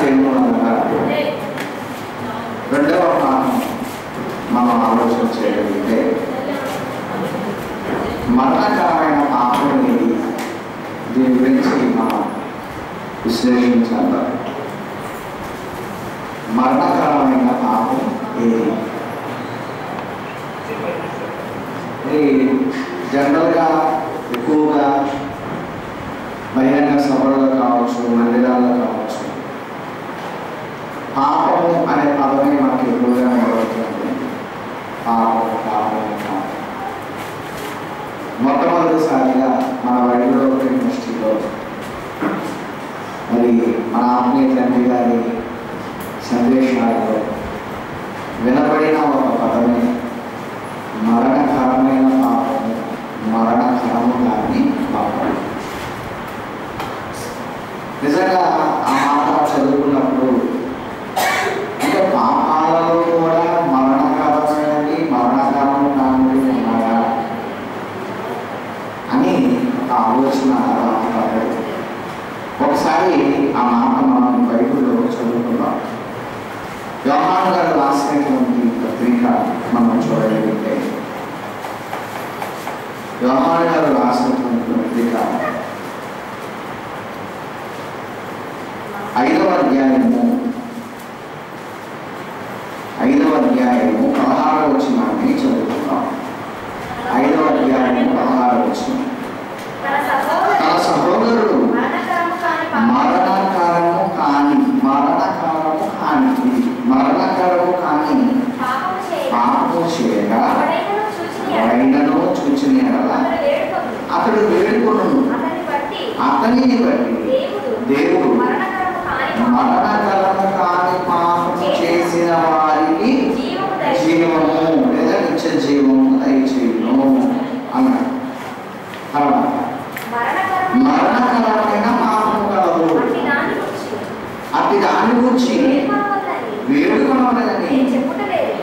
దేవుడు అనగా రెండవ భాగం మనం ఆలోచన చేయగలిగితే మరణకరమైన పాపం ఏది, దీని గురించి మనం విశ్లేషించాలి. మరణకరమైన పాపం ఏది? జనరల్గా ఎక్కువగా బహిరంగ సభల్లో కావచ్చు, మందిరాల్లో కావచ్చు, పాపము అనే పదమే మనకి ఎక్కువగా నిలబడుతుంది. పాపము పాపము పాపం. మొట్టమొదటిసారిగా మన బైబిల్లో యూనివర్సిటీలో మరి మన ఆత్మీయ తండ్రి గారి సందేశాలలో వినబడిన ఒక పదమే మరణకరమైన పాపము, మరణకరము కాని పాపము. నిజంగా ఆ మాట చదువుకున్నప్పుడు అంటే పాపాలలో కూడా మరణకరమైనది, మరణకరము కానివి ఉన్నాయా అని ఒక ఆలోచన రావడం. ఒకసారి ఆ మాట మనం బైబిల్లో చదువుకున్నాం. యోహాను గారు రాసినటువంటి పత్రిక మనం చూడగలిగితే, యోహాను గారు రాసినటువంటి పత్రిక 5వ అధ్యాయము 16వ వచనాన్ని చదువుకుందాం. 5వ అధ్యాయము 16వ వచనం. తన సహోదరుడు మరణకరము కాని పాపము చేయగా ఎవరైనను చూచిన అతడు వేడుకొనును. అతనిని బట్టి దేవుడు మరణకరము కాని పాపము చేసిన వారికి జీవము లేదా నిత్య జీవము దయచేయును అన్నాడు. తర్వాత మరణకరమైన పాపము కలదు, అట్టి దాని గురించి వేడుకొనవలెనని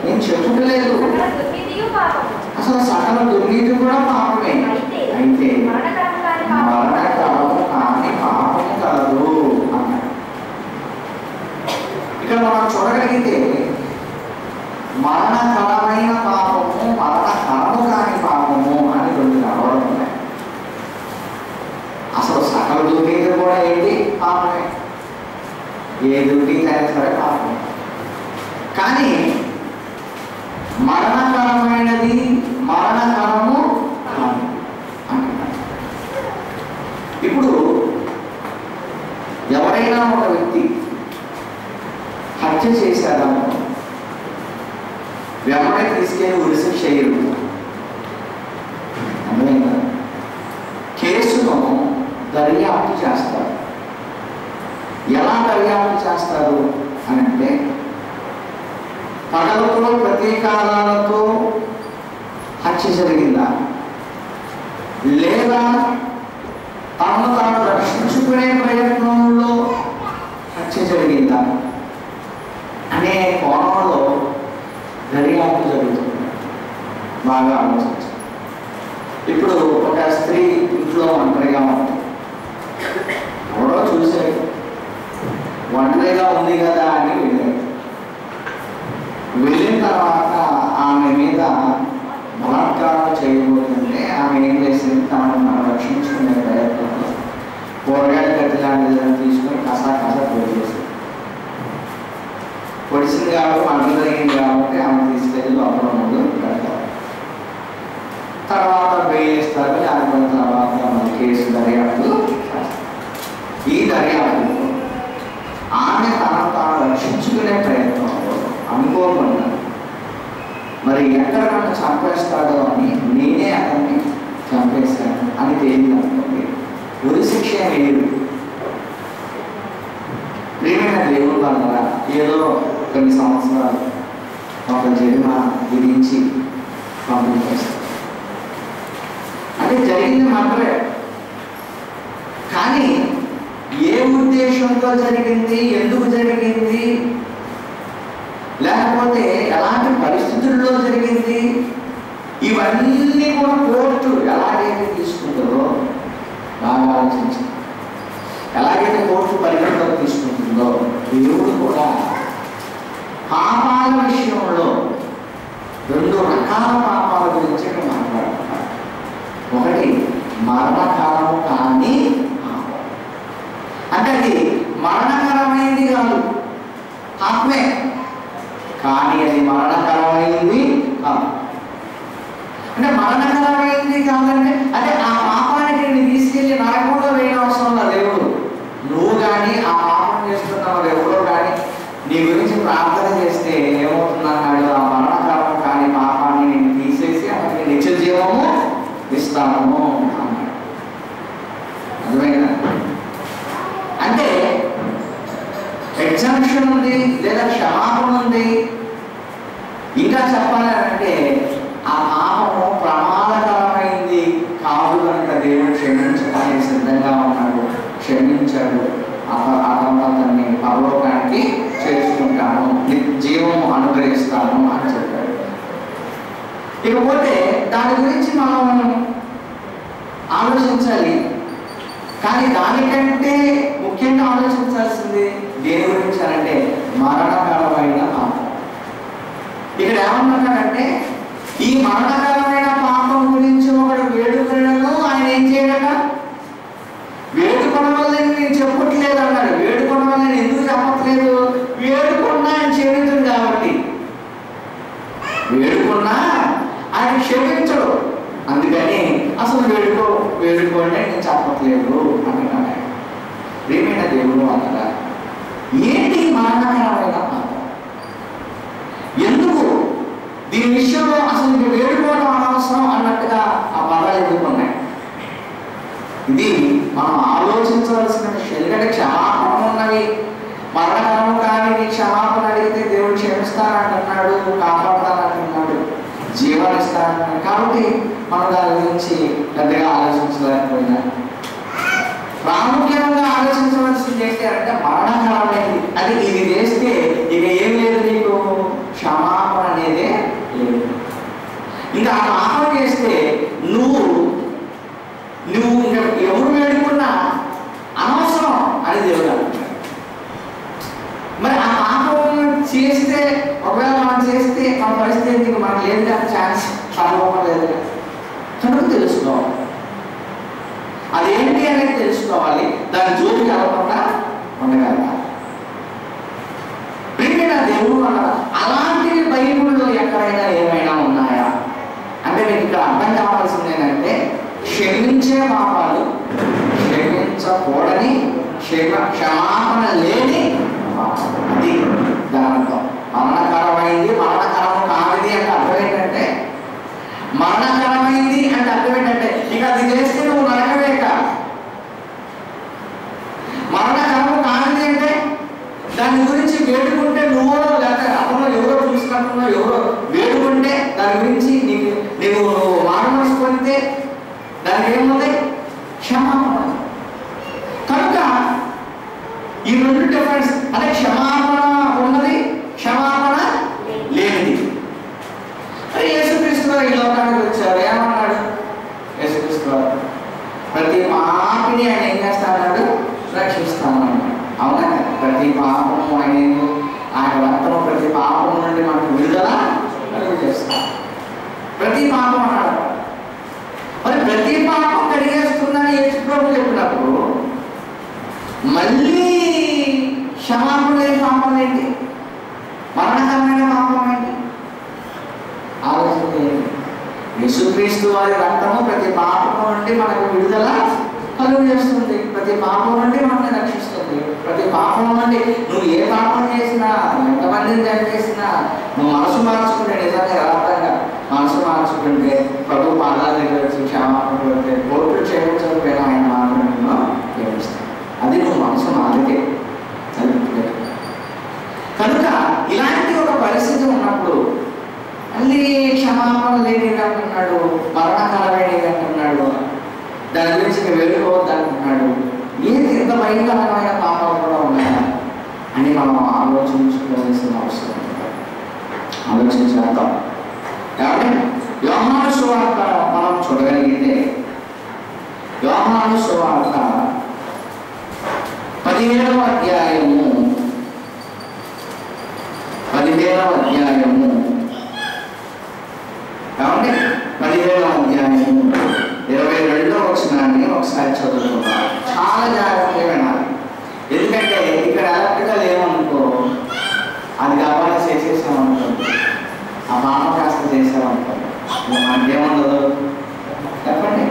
నేను చెప్పుటలేదు. అసలు సకల దుర్నీతి కూడా పాపమే. అయితే మరణకరము కాని పాపము కలదు అన్నాడు. ఇక్కడ మనం చూడగలిగితే మరణకరమైన పాపము, మరణకరము కాని పాపము అని రెండు కలవడం ఉన్నాయి. అసలు సకల దుర్నీతి కూడా ఏంటి? పాపమే. ఏ దుర్నీతి అయినా సరే పాపం. కానీ మరణకరమైనది మరణకరము అంటున్నాడు. ఇప్పుడు ఎవరైనా ఒక వ్యక్తి హత్య చేశారనుకో, వెంబడే తీసుకెళ్ళి ఉరిశిక్ష చేయరు. అర్థమైందా? కేసును దర్యాప్తు చేస్తారు. ఎలా దర్యాప్తు చేస్తారు అని అంటే, పగలతో ప్రతీకారాలతో హత్య జరిగిందా, లేదా తమను తాను రక్షించుకునే ప్రయత్నంలో హత్య జరిగిందా అనే కోణంలో దర్యాప్తు జరుగుతుంది. బాగా ఆలోచించాలి. ఇప్పుడు ఒక స్త్రీ ఇంట్లో ఒంటరిగా ఉంది. ఎవరో చూశాడు, ఒంటరిగా ఉంది కదా అని వెళ్ళిన తర్వాత ఆమె మీద బలాత్కారం చేయబోతుంటే ఆమె ఏం చేసింది? తనను రక్షించుకునే ప్రయత్నంలో కూరగాయల గట్టి లాంటిది తీసుకొని కసా పొడిచేసింది. పొడిచింది కాబట్టి మంట జరిగింది కాబట్టి ఆమె తీసుకెళ్ళి లోపల ముందు పెడతారు. తర్వాత వేయిస్తారు. దాని తర్వాత మన కేసు దర్యాప్తు. ఈ దర్యాప్తులో ఆమె తనను తాను రక్షించుకునే ప్రయత్నంలో అనుకోకుండా మరి ఎక్కడ నన్ను చంపేస్తాడో అని నేనే అతన్ని చంపేశాను అని తేలిందనుకోండి, ఉరిశిక్ష వేయదు. ప్రియమైన దేవుడు వల్ల ఏదో కొన్ని సంవత్సరాలు ఒక జరిమానా విధించి పంపించేస్తారు. అంటే జరిగింది మాత్రమే. కానీ ఏ ఉద్దేశంతో జరిగింది, ఎందుకు జరిగింది, లేకపోతే ఎలాంటి పరిస్థితుల్లో జరిగింది, ఇవన్నీ కూడా కోర్టు ఎలాగైతే తీసుకుంటుందో బాగా ఆలోచించాలి. ఎలాగైతే కోర్టు పరిగణలోకి తీసుకుంటుందో దేవుడు కూడా పాపాల విషయంలో 2 రకాల పాపాల గురించి ఇక్కడ మాట్లాడుతున్నారు. ఒకటి మరణకరము కాని పాపం. అంటే అది మరణకరమైంది కాదు, పాపమే, కానీ అది మరణకరమైంది కాదు. అంటే మరణకరమైంది కాదంటే అంటే ఆ పాపానికి నేను తీసుకెళ్ళి నరకంలో వేయడం అవసరం లేదు దేవుడు. నువ్వు కానీ ఆ పాపం చేస్తున్న వాళ్ళు ఎవరో కానీ నీ గురించి ప్రార్థన చేస్తే ఏమవుతుందన్నాడు, ఆ మరణకరం కాని పాపాన్ని నేను తీసేసి అతనికి నిత్య జీవము ఇస్తాను అన్నాడు. అర్థమైందా? అంటే ఎగ్జామ్షన్ ఉంది లేదా క్షమాపణ ఉంది. ఇంకా చెప్పాలి అంటే ఆ పాపము ప్రమాదకరమైంది కాదు కనుక దేవుడు క్షమించడానికి సిద్ధంగా ఉన్నాడు, క్షమించాడు. అతన్ని పరలోకానికి చేర్చుకుంటాను, జీవము అనుగ్రహిస్తాను అని చెప్పాడు. ఇకపోతే దాని గురించి మనం ఆలోచించాలి. కానీ దానికంటే ముఖ్యంగా ఆలోచించాల్సింది దేని గురించి అంటే మరణకరమైన పాపం. ఇక్కడ ఏమన్నాడంటే ఈ మరణకరమైన పాపం గురించి ఒకడు వేడుకలను ఆయన ఏం చేయడట, వేడుకొన వల్ల నేను చెప్పట్లేదు అన్నాడు. వేడుకొన వల్ల నేను ఎందుకు చెప్పట్లేదు, వేడుకున్నా ఆయన క్షమించడు కాబట్టి. వేడుకున్నా ఆయన క్షమించడు, అందుకని అసలు వేడుకోండి నేను చెప్పట్లేదు అంటున్నాడు. ప్రియమైన దేవుడు అన్నదా, ఏంటి మరణకరమైన పాపం? ఎందుకు దీని విషయంలో అసలు ఇంక వేడుకోవడం అనవసరం అన్నట్టుగా ఆ పదాలు ఎదుర్కొన్నాయి? ఇది మనం ఆలోచించవలసిన విషయం. ఎందుకంటే క్షమాపణ ఉన్నవి, మరణకరం కానీ క్షమాపణ అడిగితే దేవుడు క్షమిస్తానంటున్నాడు, కాపాడుతానంటున్నాడు, జీవాన్ని ఇస్తానంటున్నాడు. కాబట్టి మనం దాని గురించి పెద్దగా ఆలోచించలేకపోయినా ప్రాముఖ్యంగా ఆలోచించవలసింది ఏంటి అంటే మరణకరమైనది. అది ఇది చేస్తే ఇక ఏం లేదు, నీకు క్షమాపణ అనేదే లేదు. ఇంకా ఆ పాపం చేస్తే నువ్వు ఇంకా ఎవరు వేడుకున్నా అనవసరం అని దేవుడు అంటున్నాడు. మరి ఆ పాపం చేస్తే ఒకవేళ మనం చేస్తే మన పరిస్థితి మనకు లేదు కదా, ఛాన్స్ పరలోకం లేదు కనుక తెలుసుకోవాలి. అదేంటి అనేది తెలుసుకోవాలి, దాని జోలికి అవ్వకుండా ఉండగలగాలి. ప్రియమైన దేవుడు అన్నాడు. అలాంటివి బైబిల్లో ఎక్కడైనా ఏమైనా ఉన్నాయా అంటే మీకు ఇక్కడ అర్థం కావాల్సింది ఏంటంటే క్షమించే పాపాలు, క్షమించకూడని, క్షమాపణ లేని అది దాని అర్థం. మరణకరమైంది, మరణకరము కానిది అంటే అర్థం ఏంటంటే మరణకరమైంది అంటే అర్థం ఏంటంటే ఇక అది చేస్తే నువ్వు నరకవేక. మరణకరము కానిది అంటే దాని గురించి వేడుకుంటే నువ్వు లేకపోతే అతను ఎవరో చూసినట్టున్నా ఎవరో వేడుకుంటే దాని గురించి నువ్వు మారు పొందితే దానికి ఏముంది, క్షమాపణ. కనుక ఈ 2 డిఫరెన్స్ అంటే క్షమాపణ ఉన్నది, క్షమాపణ లేనిది. మరి యేసుక్రీస్తు ఈ లోకానికి వచ్చారు, ఏమన్నాడు యేసుక్రీస్తు? ప్రతి పాపిని ఆయన ఏం చేస్తాడు, రక్షిస్తానన్నాడు. అవునా? ప్రతి పాపము ఆయన రక్తము ప్రతి పాపం నుండి మనకు విడుదల చేస్తాడు. ప్రతి పాపం అన్నాడు. మరి ప్రతి పాపం కడిగేస్తుందని యేసు ప్రభు చెప్పినప్పుడు మళ్ళీ క్షమాపణ లేని పాపం ఏంటి, మరణకరమైన పాపం ఏంటి ఆలోచన? యేసుక్రీస్తు వారి రక్తము ప్రతి పాపం నుండి మనకు విడుదల కలుగు చేస్తుంది, ప్రతి పాపం నుండి మనల్ని రక్షిస్తుంది. ప్రతి పాపం నుండి నువ్వు ఏ పాపం చేసినా, ఎంతమందిని చేసినా నువ్వు మనసు మార్చుకుంటే, నిజంగా యథార్థంగా మనసు మార్చుకుంటే ప్రభు పాదాల దగ్గర వచ్చి క్షమాపణ పెడితే కోర్టు క్షమించకపోయినా ఆయన మాత్రం క్షమిస్తాడు. అది నువ్వు మనసు మారితే. కనుక ఇలాంటి ఒక పరిస్థితి ఉన్నప్పుడు మళ్ళీ క్షమాపణ లేనిది అంటున్నాడు, మరణకరమైనది అంటున్నాడు, దాని గురించి వెళ్ళిపోవద్దు అంటున్నాడు. ఏంటి ఎంత భయంకరమైన పాపాలు కూడా ఉన్నాయా అని మనం ఆలోచించుకోవాల్సిన అవసరం ఉంది. ఆలోచించేద్దాం. కాబట్టి యోహాను సువార్త మనం చూడగలిగితే యోహాను సువార్త 17వ అధ్యాయము విషయాన్ని ఒకసారి చదువుకుందాం. చాలా జాగ్రత్తగా వినాలి. ఎందుకంటే ఇక్కడ ఎలక్ట్రికల్ ఏమనుకో అది గబాలా చేసేసామనుకోండి, ఆ పాప కాస్త చేసామనుకోండి, మనకేముండదు చెప్పండి.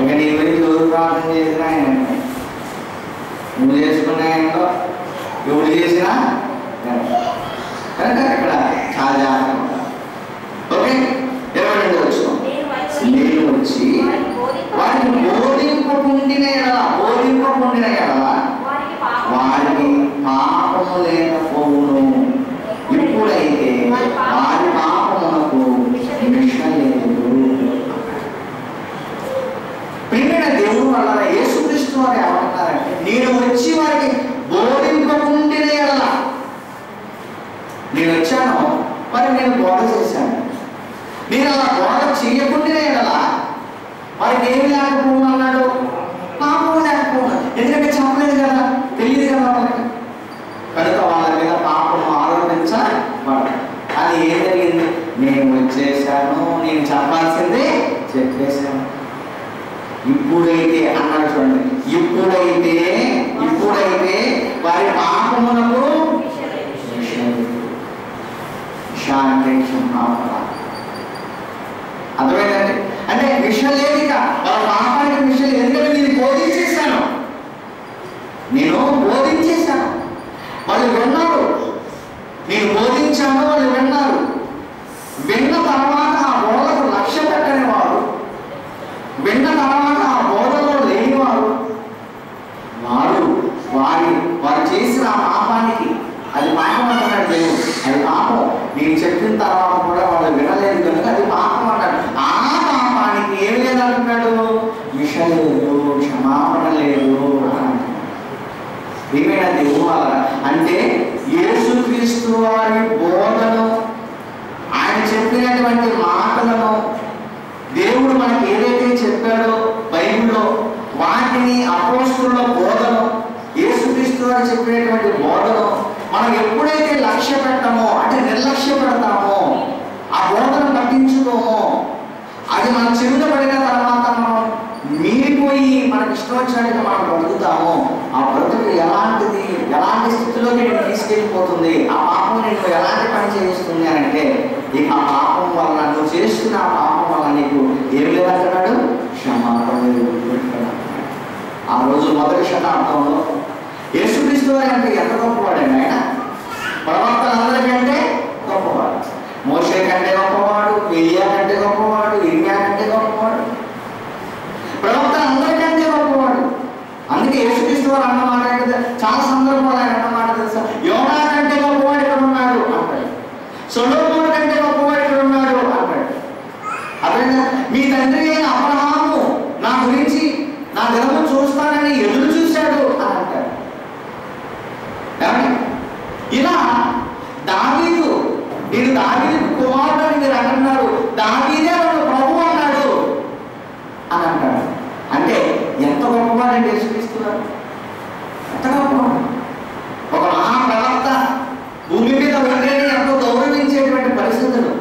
ఇక నీ గురించి ఎవరు ప్రార్థన చేసినా ఆయనంటే నువ్వు చేసుకున్నాయో ఎవరు చేసినా కనుక ఇక్కడ చాలా జాగ్రత్తగా ఉంటారు. ఓకే, 22 వచ్చిన నేను వచ్చి వారిని బోధింపకుండిన ఎడల వారికి పాపము లేకపోవును. ఇప్పుడైతే వారి పాపమునకు మిష లేదు. ప్రియమైన దేవుడు వల్ల యేసుక్రీస్తు వారు ఏమంటారంటే నేను వచ్చి వారికి బోధింపకుండిన ఎడల, నేను వచ్చాను మరి నేను బోధ చేశాను, నేను అలా బోధ చేయకుండా ఎడల వారికి ఏమి లేకపోవడం అన్నాడు, పాపం లేకపోవడం. ఎందుకంటే చెప్పలేదు కదా, తెలియదు కదా వాళ్ళకి, కనుక వాళ్ళ మీద పాపం ఆరోపించబడదు. అది ఏం జరిగింది, నేను వచ్చేసాను, నేను చెప్పాల్సిందే చెప్పేశాను. ఇప్పుడైతే అన్నాడు చూడండి, ఇప్పుడైతే వారి పాపమునకు అర్థమైందండి. అంటే విషయం లేదిక వాళ్ళ పాపానికి విషయం లేదు. ఎందుకంటే నేను బోధించేశాను వాళ్ళు విన్నారు, నేను బోధించాను వాళ్ళు విన్నారు. విన్న తర్వాత ఆ బోధకు లక్ష్య పెట్టని వారు, విన్న తర్వాత ఆ బోధలో లేనివారు వారు చేసిన ఆ పాపానికి, అది పాపం అంటున్నాడు దేవుడు, అది పాపం. నేను చెప్పిన తర్వాత కూడా వాళ్ళు వినలేదు కనుక అది పాపం అంటాడు. ఆ పాపానికి ఏమి లేదంటున్నాడు, విషయం లేదు, క్షమాపణ లేదు అని. ఏమైనా దేవుడు వల్ల అంటే యేసుక్రీస్తు వారి బోధను, ఆయన చెప్పినటువంటి మాటలను, దేవుడు మనకి ఏదైతే చెప్పాడో బైబిల్లో వాటిని, అపోస్తుల బోధను, యేసుక్రీస్తు వారు చెప్పినటువంటి బోధను మనం ఎప్పుడైతే లక్ష్య పెట్టామో, అంటే నిర్లక్ష్య పెడతామో, ఆ బోధను పట్టించుకోమో, అది మన చెవిన పడిన తర్వాత మనం మీరిపోయి మనకి ఇష్టం వచ్చినట్టుగా మనం బ్రతుకుతామో, ఆ బ్రతుకు ఎలాంటి స్థితిలోకి నేను తీసుకెళ్ళిపోతుంది, ఆ పాపం నేను ఎలాంటి పని చేయిస్తుంది అని అంటే, ఇక ఆ పాపం వల్ల నువ్వు చేస్తున్న ఆ పాపం వల్ల నీకు ఏం లేదంటున్నాడు, క్షమాపణ లేదు. ఆ రోజు మొదటి శతాబ్దంలో యేసుక్రీస్తు వారి అంటే ఎంత గొప్పవాడండి ఆయన, ప్రవక్తలందరికంటే గొప్పవాడు, మోషే కంటే గొప్పవాడు, ఎలియా కంటే గొప్పవాడు, ఇర్మియా కంటే గొప్పవాడు, ప్రవక్తలందరికంటే గొప్పవాడు. అందుకే యేసుక్రీస్తు వారు అన్నమాట కదా, చాలా సందర్భాలు ఆయన అన్నమాట తెలుసా, యోనా కంటే గొప్పవాడు ఇక్కడ ఉన్నాడు అంటాడు, సొలొమోను కంటే గొప్పవాడు ఇక్కడ ఉన్నాడు అంటాడు. అదే మీ తండ్రి అయిన అబ్రహాము నా గురించి నా దినము చూస్తానని ఎదురు చూశాడు అని అంటాడు. ఇలా దావీదు, నేను దావీదు కుమారుడు అని మీరు అంటున్నారు, దావీదే నన్ను ప్రభు అన్నాడు అని అంటాడు. అంటే ఎంత గొప్పవాడండి యేసుక్రీస్తున్నారు, ఎంత గొప్పవాడు. ఒక మహాప్రవక్త భూమి మీద ఉండేది ఎంతో గౌరవించేటువంటి పరిస్థితులు,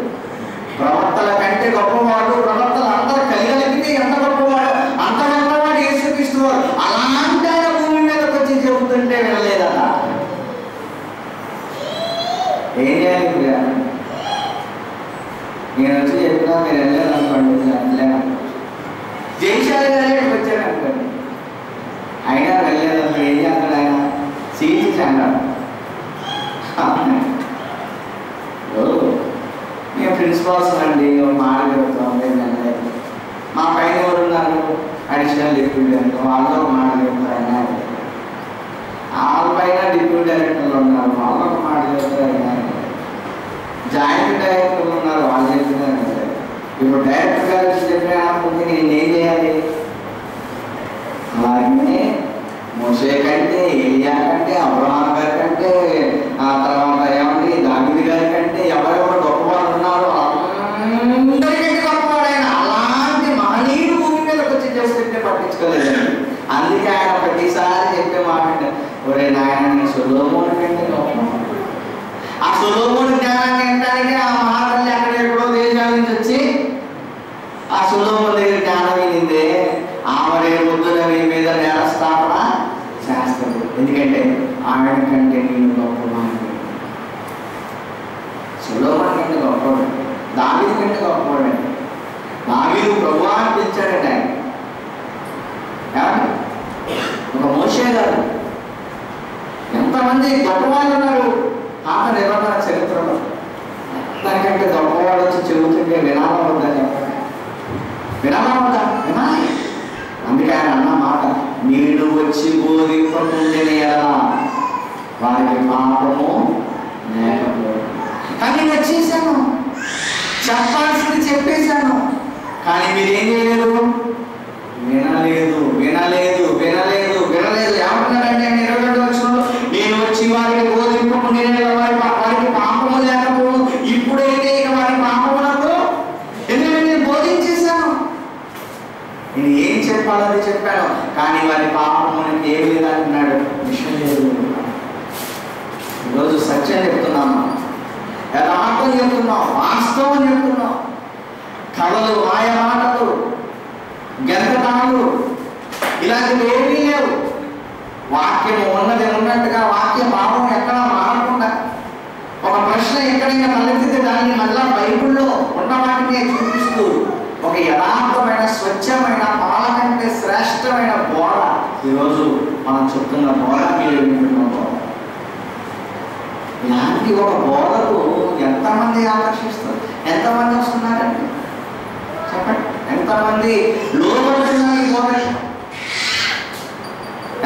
ప్రవక్తల కంటే గొప్పవాడు, ప్రవక్తలు అందరూ కలిగితే ఎంత గొప్పవాడు, అంత గొప్పవాడు యేసుక్రీస్తు వారు. అలాంటి ఆయన భూమి మీదకి వచ్చి చెబుతుంటే వినలేదట. ఏం చేయాలి, నేను వచ్చి చెప్పినా మీరు వెళ్ళలేదు అనుకోండి, వెళ్ళాను జైశాలి గారే వచ్చాను అనుకోండి, అయినా వెళ్ళలేదు అనుకోండి, ఏం చేస్తాడు ఆయన, సీట్ అన్నాడు. మేము ప్రిన్సిపాల్స్ అండి మాట చెబుతాం, మేము వెళ్ళలేదు. మా పైన ఎవరు ఉన్నారు, అడిషనల్ డిప్యూటీ డైరెక్టర్, వాళ్ళు ఒక మాట చెబుతారు, అయినా వాళ్ళ పైన డిప్యూటీ డైరెక్టర్లు ఉన్నారు, వాళ్ళు ఒక మాట చెబుతారు, అయినా జాయింట్ డైరెక్టర్లు ఉన్నారు, వాళ్ళు చెప్పినారు. ఇప్పుడు డైరెక్టర్ గారు చెప్పినప్పుడు నేను ఏం చేయాలి, అలాగే మోషే కంటే, ఎలియా కంటే, అబ్రహాం గారి కంటే, ఆ తర్వాత ఏమండి దావీదు గారి కంటే ఎవరెవరు గొప్పవారు ఉన్నారో అందరికంటే గొప్పవాడైన అలాంటి మహనీయుడు భూమి మీదకి వచ్చి చేస్తుంటే పట్టించుకోలేదు. అందుకే ఆయన ప్రతిసారి చెప్పే మాట, ఒరే నాయన నీ సొలొమోను కంటే గొప్ప. ఆ సొలొమోను జ్ఞానాన్ని వినడానికి ఆ మహాతల్లి అక్కడ ఎక్కడో దేశాల నుంచి వచ్చి ఆ సొలొమోను దగ్గర జ్ఞానం వినిందే, ఆమె పొద్దున మీ మీద నేరస్థాపన చేస్తాడు. ఎందుకంటే ఆయన కంటే నేను గొప్పవాడిని. సొలొమోను కంటే గొప్పవాడు, దావీదు కంటే గొప్పవాడు. దావీదు ప్రభువా అని పిలిచాడండి ఆయన. ఒక మోషే గారు, ఎంతమంది గొప్పవాళ్ళు ఉన్నారు పాత నిబంధన చరిత్రలో. దానికంటే గొప్పవాడు వచ్చి చెబుతుంటే వినాలా వద్దా చెప్పండి? వినాలా వద్దా? వినాలి. అందుకే ఆయన అన్న మాట, నేను వచ్చి బోధింపకుండానే ఎలా వారికి పాపము లేకపోవడం. కానీ నేను వచ్చేసాను, చెప్పాల్సింది చెప్పేశాను, కానీ మీరేం చేయలేదు, వినలేదు వినలేదు వినలేదు వినలేదు. ఏమంటున్నారంటే 22వ వచనంలో, నేను వచ్చి వారికి బోధింపకుండానే వారికి పాపము లేకపోవడం. ఇప్పుడైతే ఇక వారి పాపములకు ఎందుకంటే నేను బోధించేశాను, నేను ఏం చెప్పాలని చెప్పాను, కానీ వారి పాపమునికి ఏ విధంగా అన్నాడు విషయం లేదు. ఈరోజు సత్యం చెప్తున్నాము, యథార్థం చెప్తున్నాం, వాస్తవం చెప్తున్నాం. కళలు, మాయ మాటలు, గంతకాలు ఇలాంటివి ఏమీ లేవు. వాక్యము ఉన్నది ఉన్నట్టుగా, వాక్య భావం ఎక్కడా మారకుండా, ఒక ప్రశ్న ఎక్కడైనా తలెత్తితే దాన్ని మళ్ళా బైబిల్లో ఉన్న వాటిని చూపిస్తూ ఒక యథార్థమైన, స్వచ్ఛమైన, పాల కంటే శ్రేష్టమైన బోధ ఈరోజు మనం చెప్తున్న బోధ, మీరు వింటున్న బోధ. ఇలాంటి ఒక బోధకు ఎంతమంది ఆకర్షిస్తారు? ఎంతమంది వస్తున్నారండి చెప్పండి? ఎంతమంది లోపడుతున్నారు ఈ బోధ?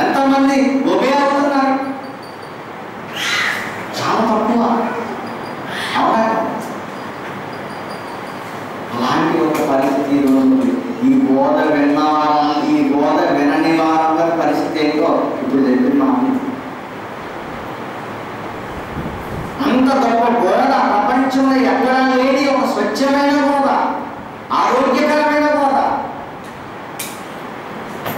ఎంతమంది ఒబే అవుతున్నారు? చాలా తక్కువ. అవునా? అలాంటి ఒక పరిస్థితి రోజు ఈ బోధ విన్న వారు, ఈ బోధ వినని వారందరి పరిస్థితి ఏంటో ఇప్పుడు చెప్తున్నాము. అంత గొప్ప బోధ ప్రపంచంలో ఎక్కడా లేని ఒక స్వచ్ఛమైన బోధ, ఆరోగ్యకరమైన బోధ.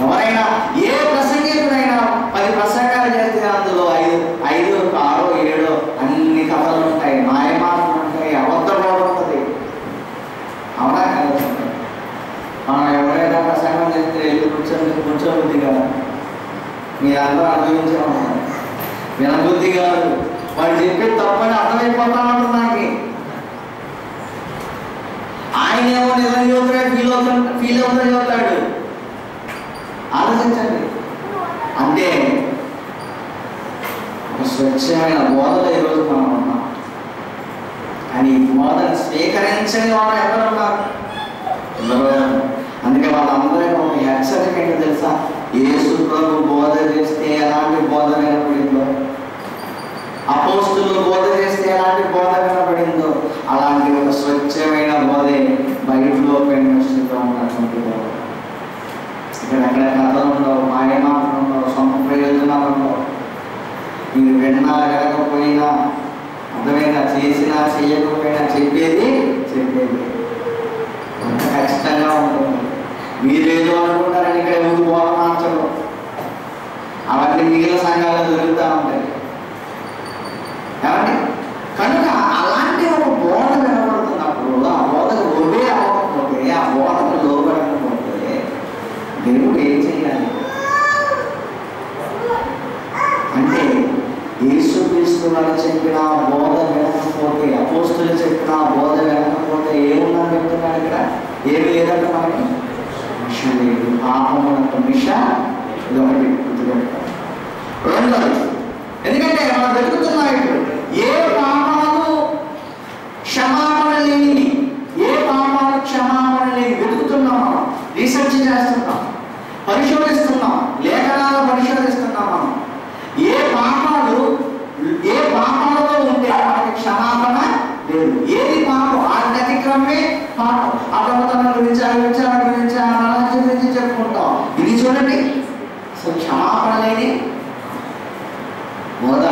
ఎవరైనా ఏ ప్రసంగికుడైనా 10 ప్రసంగాలు చేస్తే అందులో 5, 6, 7 అన్ని కథలు ఉంటాయి, మాయమాటలు ఉంటాయి, అబద్ధ బోధ ఉంటుంది. అవునా కదా? మనం ఎవరైనా ప్రసంగం చేస్తే కూర్చోబుద్ధి కదా, మీరందరూ అనుభవించే ఉంటారు. వినబుద్ధి కాదు, వాడు చెప్పేది తప్పని అర్థమైపోతా ఉంటుంది నాకు. ఆయనేమో నిజం చదువుతాడు, ఫీల్ అవుతాడు. ఆలోచించండి. అంటే ఒక స్వచ్ఛమైన బోధలో ఈరోజు మనం ఉన్నాం, కానీ ఈ బోధను స్వీకరించని వాళ్ళు ఎవరు ఉన్నారు? అందుకే వాళ్ళందరికీ ఒక హెచ్చరిక ఏంటో తెలుసా? యేసు ప్రభు బోధ చేస్తే ఎలాంటి బోధ వినపడిందో, అపోస్తులు బోధ చేస్తే ఎలాంటి బోధ వినపడిందో, అలాంటి ఒక స్వచ్ఛమైన బోధే బైబిల్లో పెన్నిగా ఉన్నటువంటి బోధ. ఇక్కడెక్కడ కథలు ఉండవు, మాయమాటలు ఉండవు, సొంత ప్రయోజనాలు ఉండవు. మీరు విన్నా వినకపోయినా, అర్థమైనా చేసినా చేయకపోయినా చెప్పేది అంత ఖచ్చితంగా ఉంటుంది. మీరేదో అనుకుంటారని ఇక్కడ ముందు బోధ మార్చరు, అవన్నీ మిగిలిన సంఘాలు జరుగుతూ ఉంటాయి. కాబట్టి కనుక అలాంటి ఒక బోధ వినబడుతున్నప్పుడు ఆ బోధకు ఒబే అవ్వకపోతే, ఆ బోధకు లోబడకపోతే దేవుడు ఏం చేయాలి అంటే, యేసుక్రీస్తు వారు చెప్పిన బోధ వినకపోతే, అపోస్తులు చెప్పిన బోధ వినకపోతే ఏముందని చెప్తున్నాడు ఇక్కడ? ఏమి లేదంట మనకి, మిష లేదు. పాపమునకు మిష, ఇదొకటి గుర్తుపెట్టాలి. రెండోది, ఎందుకంటే మనం వెతుకుతున్నాం ఇప్పుడు ఏ పాపాలు క్షమాపణ లేని, ఏ పాపాలు క్షమాపణ లేని వెతుకుతున్నాం. మనం రీసెర్చ్ చేస్తున్నాం, పరిశోధిస్తున్నాం, లేఖనాలు పరిశోధిస్తున్నాం. మనం ఏ పాపాలలో ఉంటే మనకి క్షమాపణ లేదు. ఏది పాపం? ఆజ్ఞ అతిక్రమే పాపం. అబద్ధం గురించి, విచారణ గురించి, అనాలోచన గురించి చెప్పుకుంటాం. ఇది చూడండి, అసలు క్షమాపణ లేని బోధ.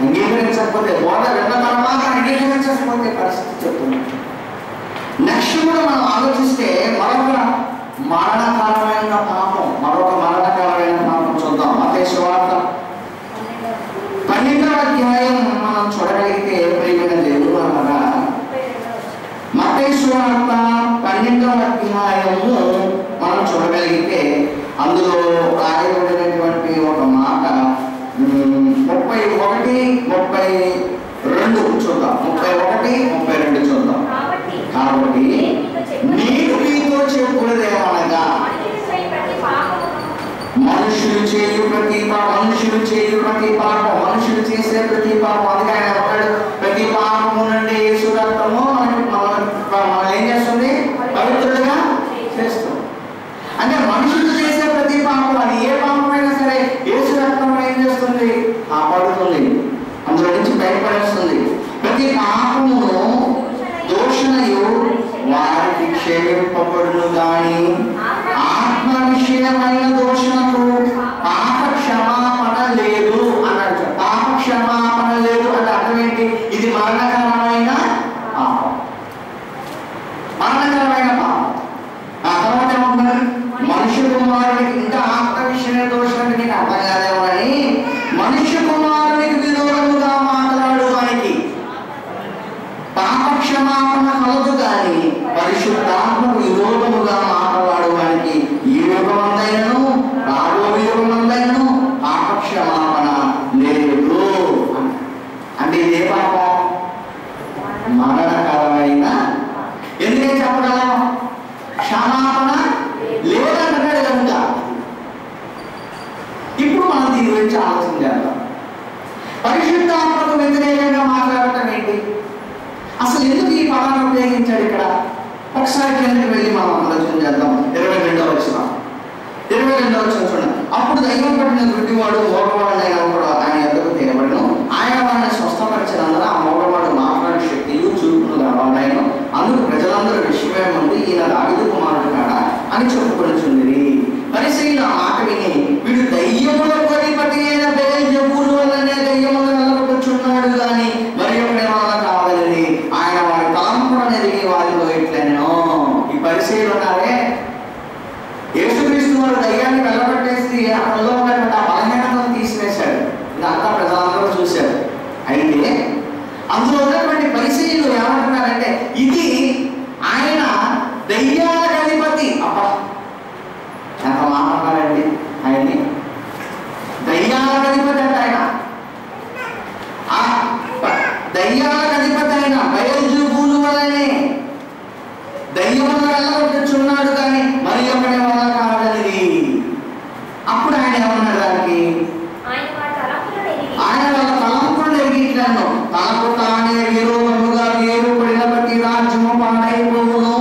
అంగీకరించకపోతే, బోధ విన్న తర్వాత అంగీకరించకపోతే పరిస్థితి చెప్తుంది. నెక్స్ట్ కూడా మనం ఆలోచిస్తే మరొక మరణకరమైన పాపం చూద్దాం. మత్తయి సువార్త 12వ అధ్యాయం మనం చూడగలిగితే, ప్రియమైన దేవుడు అనగా మత్తయి సువార్త 12వ అధ్యాయము మనం చూడగలిగితే అందులో రాయబడినటువంటి ఒక మాట 31-32 చూద్దాం. 31-32 చూద్దాం. కాబట్టి నేను మీతో చెప్పుకునేదేమనగా మనుషులు చేయు ప్రతి పాపం మనుషులు చేసే ప్రతి పాపం, అందుకే ఆయన ఒకడు ప్రతి పాపము నుండి యేసు రక్తము మనల్ని ఏం చేస్తుంది? పవిత్రులుగా చేస్తుంది. అంటే మనుషులు చేసే ప్రతి పాపం, అది ఏ పాపమైనా సరే యేసు రక్తం ఏం చేస్తుంది? కాపాడుతుంది, అందులో నుంచి బయటపడేస్తుంది. ప్రతి పాపమును దూషణయు వారికి క్షమింపబడును గాని ఆత్మ విషయమైన దూషణకు పాప క్షమాపణ లేదు అన్నాడు. పాప క్షమాపణ లేదు అంటే అర్థం ఏంటి? ఇది మరణకరమైన పాపం, మరణకరమైన పాపం. ఆ తర్వాత ఏమంటున్నారు? మనుష్య కుమారుడికి, ఇంకా ఆత్మ విషయమైన దూషణకి నీకు అర్థం కాదేమో అని, మనుష్య కుమారుడికి విరోధముగా మాట్లాడువానికి పాప క్షమాపణ కలదు కానీ పరిశుద్ధాత్మకు విరోధముగా మాట్లాడువానికి ఈ యుగమందైనను రాబో యుగమందైనను పాప క్షమాపణ లేదు. అంటే ఇదే పాపం మరణకరమైన. ఎందుకే చెప్పగలం? క్షమాపణ లేదంటున్నాడు కనుక. ఇప్పుడు మనం దీని గురించి ఆలోచన చేద్దాం. పరిశుద్ధాత్మకు వ్యతిరేకంగా మాట్లాడటం ఏంటి? అసలు ఎందుకు ఈ పదాన్ని ఉపయోగించాడు ఇక్కడ? ఒకసారి కిందకి వెళ్ళి మనం ఆలోచన చేద్దాం. 22వ వచనం చూడండి. అప్పుడు దైవం పట్టిన గుడ్డివాడు మోగవాడైనా కూడా ఆయన ఎద్దకు తీయబడను, ఆయన వాడిని స్వస్థపరిచినందున ఆ మోగవాడు మాట్లాడే శక్తియు చూపును గలవాడాయను. అందుకు ప్రజలందరూ విషయమే ఉంది, ఈయన దావీదు కుమారుడు కాడా అని చెప్పుకొనిచుండిరి. పరిసయ్యులు ఆ మాట విని, వీడు దయ్యములకు అధిపతి అయిన బెయల్జెబూలు వల్లనే దయ్యములు వెళ్ళగొట్టుచున్నాడు కానీ మరి ఒకడే వల్ల కావాలని ఆయన వారి తలంపులను ఎదిగి వారిలో ఇట్లనో. ఈ పరిసయ్యులు ఉన్నారే, యేసుక్రీస్తు వారు దయ్యాన్ని వెళ్ళగొట్టేసి అతనిలో ఉన్నటువంటి ఆ బలహీనతను తీసివేశాడు. ఇదంతా ప్రజలందరూ చూశారు. అయితే అందులో ఉన్నటువంటి పరిసయ్యులు ఏమంటున్నారంటే, ఇది ఆయన దయ్యాలకు అధిపతి. అబ్బా, ఎంత మాట్లాడారండి ఆయన్ని! దయ్యాలకు అధిపతి అంటే ఆయన, ఆ దయ్యాలకు అధిపతి ఆయన బయల్జెబూలు వలనే దయ్యములను వెళ్ళగొట్టుచున్నాడు కానీ మరి ఒకటి వల్ల కాదనిది. అప్పుడు ఆయన ఏమన్నాడు? దానికి ఆయన వాళ్ళ తలంపులను ఎరిగిట్లను, తనకు తానే విరోధముగా వేరుపడిన ప్రతి రాజ్యము పాడైపోవును.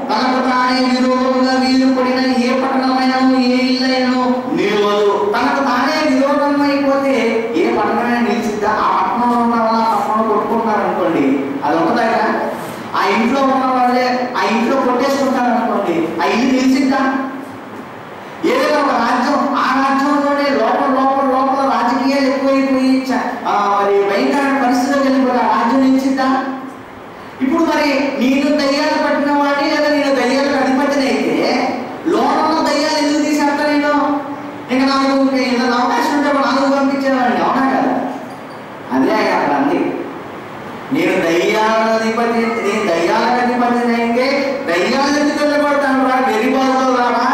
తనకు తానే విరోధముగా వేరుపడిన ఏ పట్టణమైనను ఏ ఇల్లైనను నిలవదు. తనకు తానే విరోధం అయిపోతే ఏ పట్టణమైనా నిలిచిద్దా? ఆ పట్టణంలో ఉన్న వాళ్ళ పట్టణంలో కొట్టుకుంటున్నారు అనుకోండి, అది ఒకదా? ఆ ఇంట్లో ఉన్న వాళ్ళే ఆ ఇంట్లో కొట్టేసుకుంటారు అనుకోండి, ఆ ఇల్లు నిలిచిద్దా? ఏదైనా ఒక రాజ్యం, ఆ రాజ్యంలోనే లోపల లోపల లోపల రాజకీయాలు ఎక్కువైపోయి మరి భయంకరమైన పరిస్థితులకు వెళ్ళిపోతే ఆ రాజ్యం నిలిచిద్దా? ఇప్పుడు మరి నేను దయ్యాలు పట్టిన వాడిని లేదా నేను దయ్యాలకు అధిపతిని అయితే లోపల దయ్యాలు ఎందుకు తీసేస్తా? నేను ఇంకా నాకు ఏదైనా అవకాశం ఉంటే నాలుగు పంపించేవాడిని, అవునా కదా? అదే ఆయన అక్కడ అంది, నేను దయ్యాలకు అధిపతిని అయితే దయ్యాలు ఎందుకు వెళ్ళబడతాను రా, వెరిబాదులో రారా.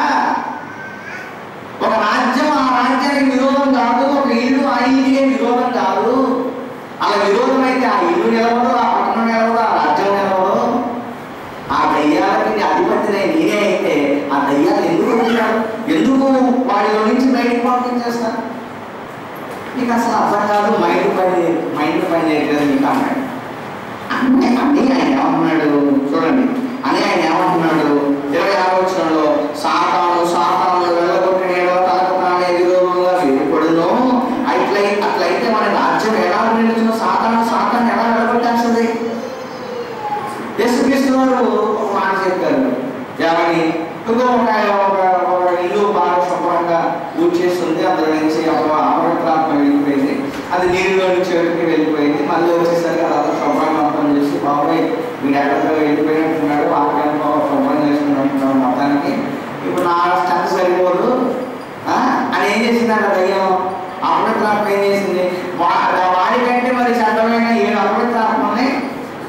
ఒక రాజ్యం ఆ రాజ్యానికి విరోధం కాదు, ఒక ఇల్లు ఆ ఇంటికే విరోధం కాదు. అలా విరోధం అయితే ఆ ఇల్లు నిలవదు, ఆ పట్టణం నిలవదు, ఆ రాజ్యం నిలవదు. ఆ దయ్యాలకి అధిపతిని నేనే అయితే ఆ దయ్యాలు ఎందుకు వచ్చారు? ఎందుకు వాడిలో నుంచి బయటకు పంపించేస్తారు? నీకు అసలు అర్థం కాదు, మైండ్ పని చేయట్లేదు నీకు అన్నాడు. అంటే ఆయన ఏమంటున్నాడు చూడండి. అని ఆయన ఏమంటున్నాడు 26వ వచనంలో, సాతాను వెళ్ళగొట్టిన తనకు తానే విరోధంగా వేరుపడును. అట్లయితే మన రాజ్యం ఎలా నిలుచున్న సాతాను ఎలా వెళ్ళగొట్టేస్తుంది? యేసుక్రీస్తు వారు ఒక మాట చెప్పారు, ఏమని? ఒక ఇల్లు బాగా శుభ్రంగా ఊడ్చేస్తుంది, అందులో నుంచి అపవిత్రాత్మ వెళ్ళిపోయింది, అది నీరులో నుంచి వెతికి వెళ్ళిపోయింది. మళ్ళీ వచ్చేసరికి అదంతా శుభ్రంగా మొత్తం చేసి, బాబాయ్ వీడు ఎక్కడితో వెళ్ళిపోయినట్టున్నాడు, వాక్యాన్ని శుభ్రం చేసుకున్నట్టున్నాడు మొత్తానికి, ఇప్పుడు నా స్టెప్ సరిపోదు అని ఏం చేసిందంట దయ్యం? అపవిత్రాత్మ ఏం చేసింది? వాడికంటే మరి చట్టమైన 7 అపవిత్రాత్మని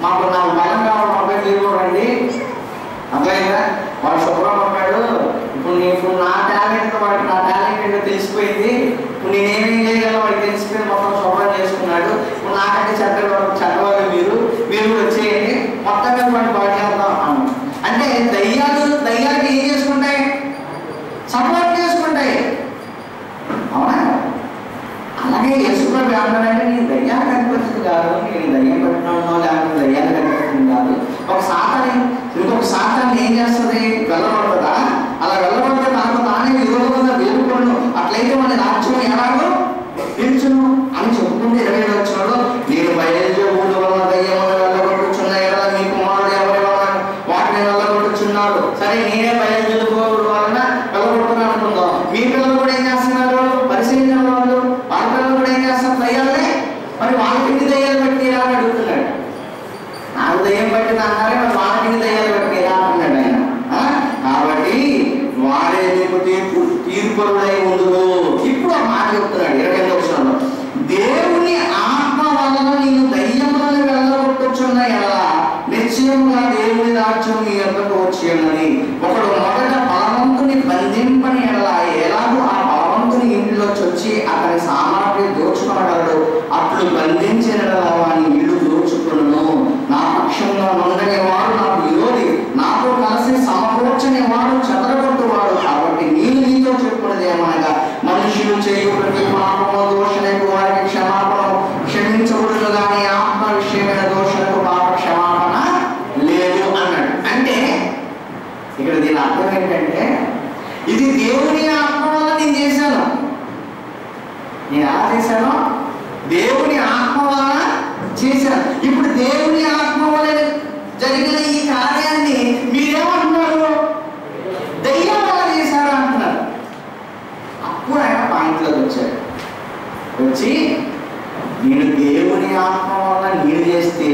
నాకు బలం కావాలి, మొబైల్ తీసుకోరండి. అర్థమైందా? వాడు శుభ్రం పడ్డాడు. ఇప్పుడు నీకు నా టాలెంట్ వాడికి నా టాలెంట్ ఆటోమేటిక్గా తెలిసిపోయింది. ఇప్పుడు నేనేమేం చేయగలను వాడికి తెలిసిపోయి మొత్తం శుభ్రం చేసుకున్నాడు. ఇప్పుడు నాకంటే చెడ్డవాళ్ళు మీరు కూడా వచ్చేయండి, మొత్తంగా వాడిని బాగా చేద్దాం అన్నాను. అంటే దయ్యాలకి ఏం చేసుకుంటాయి? సపోర్ట్ చేసుకుంటాయి. అవునా? అలాగే యేసుప్రభు ఏమన్నాడంటే నేను దయ్యాలకు అధిపతి కాదు, నేను దయ్యం పెట్టినో లేకపోతే దయ్యాలకు అధిపతి కాదు. ఇంకొక సాతాన్ని ఏం చేస్తుంది? వెళ్ళబడుతుందా? అలా వెళ్ళబడితే తనకు తానే విరోధంగా వేడుకోను, అట్లయితే మన రాజ్యం ఎలాగో నిల్చును అని చెప్పుకుంటే 27వ వచనంలో నేను బయలుదేరుడు వలన దయ్యములను వెళ్ళగొట్టుచున్నాయి కదా, మీ కుమారుడు ఎవరి వలన వాటిని వెళ్ళగొట్టుచున్నారు. సరే నేనే బయలుదేరుకోవడం వలన వెళ్ళగొట్టున్నాను అనుకుందాం. మీ పిల్లలు కూడా ఏం చేస్తున్నారు? పరిశీలించిన వాళ్ళు వాళ్ళ పిల్లలు కూడా ఏం చేస్తారు? దయ్యాలే. మరి వాళ్ళకి దయ్యాలు పెట్టిరా అని అడుగుతున్నాడు. నాకు దయ్యం పట్టిన అన్నారే, మరి వాళ్ళకి దయ్యాలు పెట్టిరా అంటున్నాడు ఆయన. కాబట్టి వాడే నీకు తీర్పురుడై ఉండును. ఇప్పుడు ఆ మాట చెప్తున్నాడు 28వ వచనంలో, దేవుని ఆత్మ వలన నేను దయ్యములను వెళ్ళగొట్టుచున్న ఎడల నిశ్చయముగా దేవుని రాజ్యం మీ యొద్దకు వచ్చి ఉన్నది. ఒకడు మొదట బలవంతుని బంధింపని ఎడల ఎలాగో ఆ బలవంతుని ఇంటిలోకి వచ్చి అతని సామాగ్రి దోచుకొనగలడు, అట్లు బంధించిన వాని ఇల్లు దోచుకొనును. నా పక్షంగా నుండని వాడు నాకు విరోధి, నాతో కలిసి సమకూర్చని వాడు చెదరగొట్టువాడు. కాబట్టి నేను నీతో చెప్పుకున్నది ఏమనగా మనుషులు చేయు ప్రతి పాపము దోషులకు వారికి క్షమాపణ క్షమించబడును కానీ ఆత్మ విషయమైన దోషులకు పాప క్షమాపణ లేదు అన్నాడు. అంటే ఇక్కడ దీని అర్థం ఏంటంటే ఇది దేవుని ఆత్మ వల్ల నేను చేశాను. నేను ఎలా చేశాను? దేవుని ఆత్మ వల్ల చేశాను. ఇప్పుడు దేవుని ఆత్మ వల్ల జరిగిన ఈ కార్యాన్ని మీరేమంటున్నారు? దయ్యం వల్ల చేశారు అంటున్నారు. అప్పుడు ఆయన పాయింట్లోకి వచ్చాడు. వచ్చి నేను దేవుని ఆత్మ వల్ల నేను చేస్తే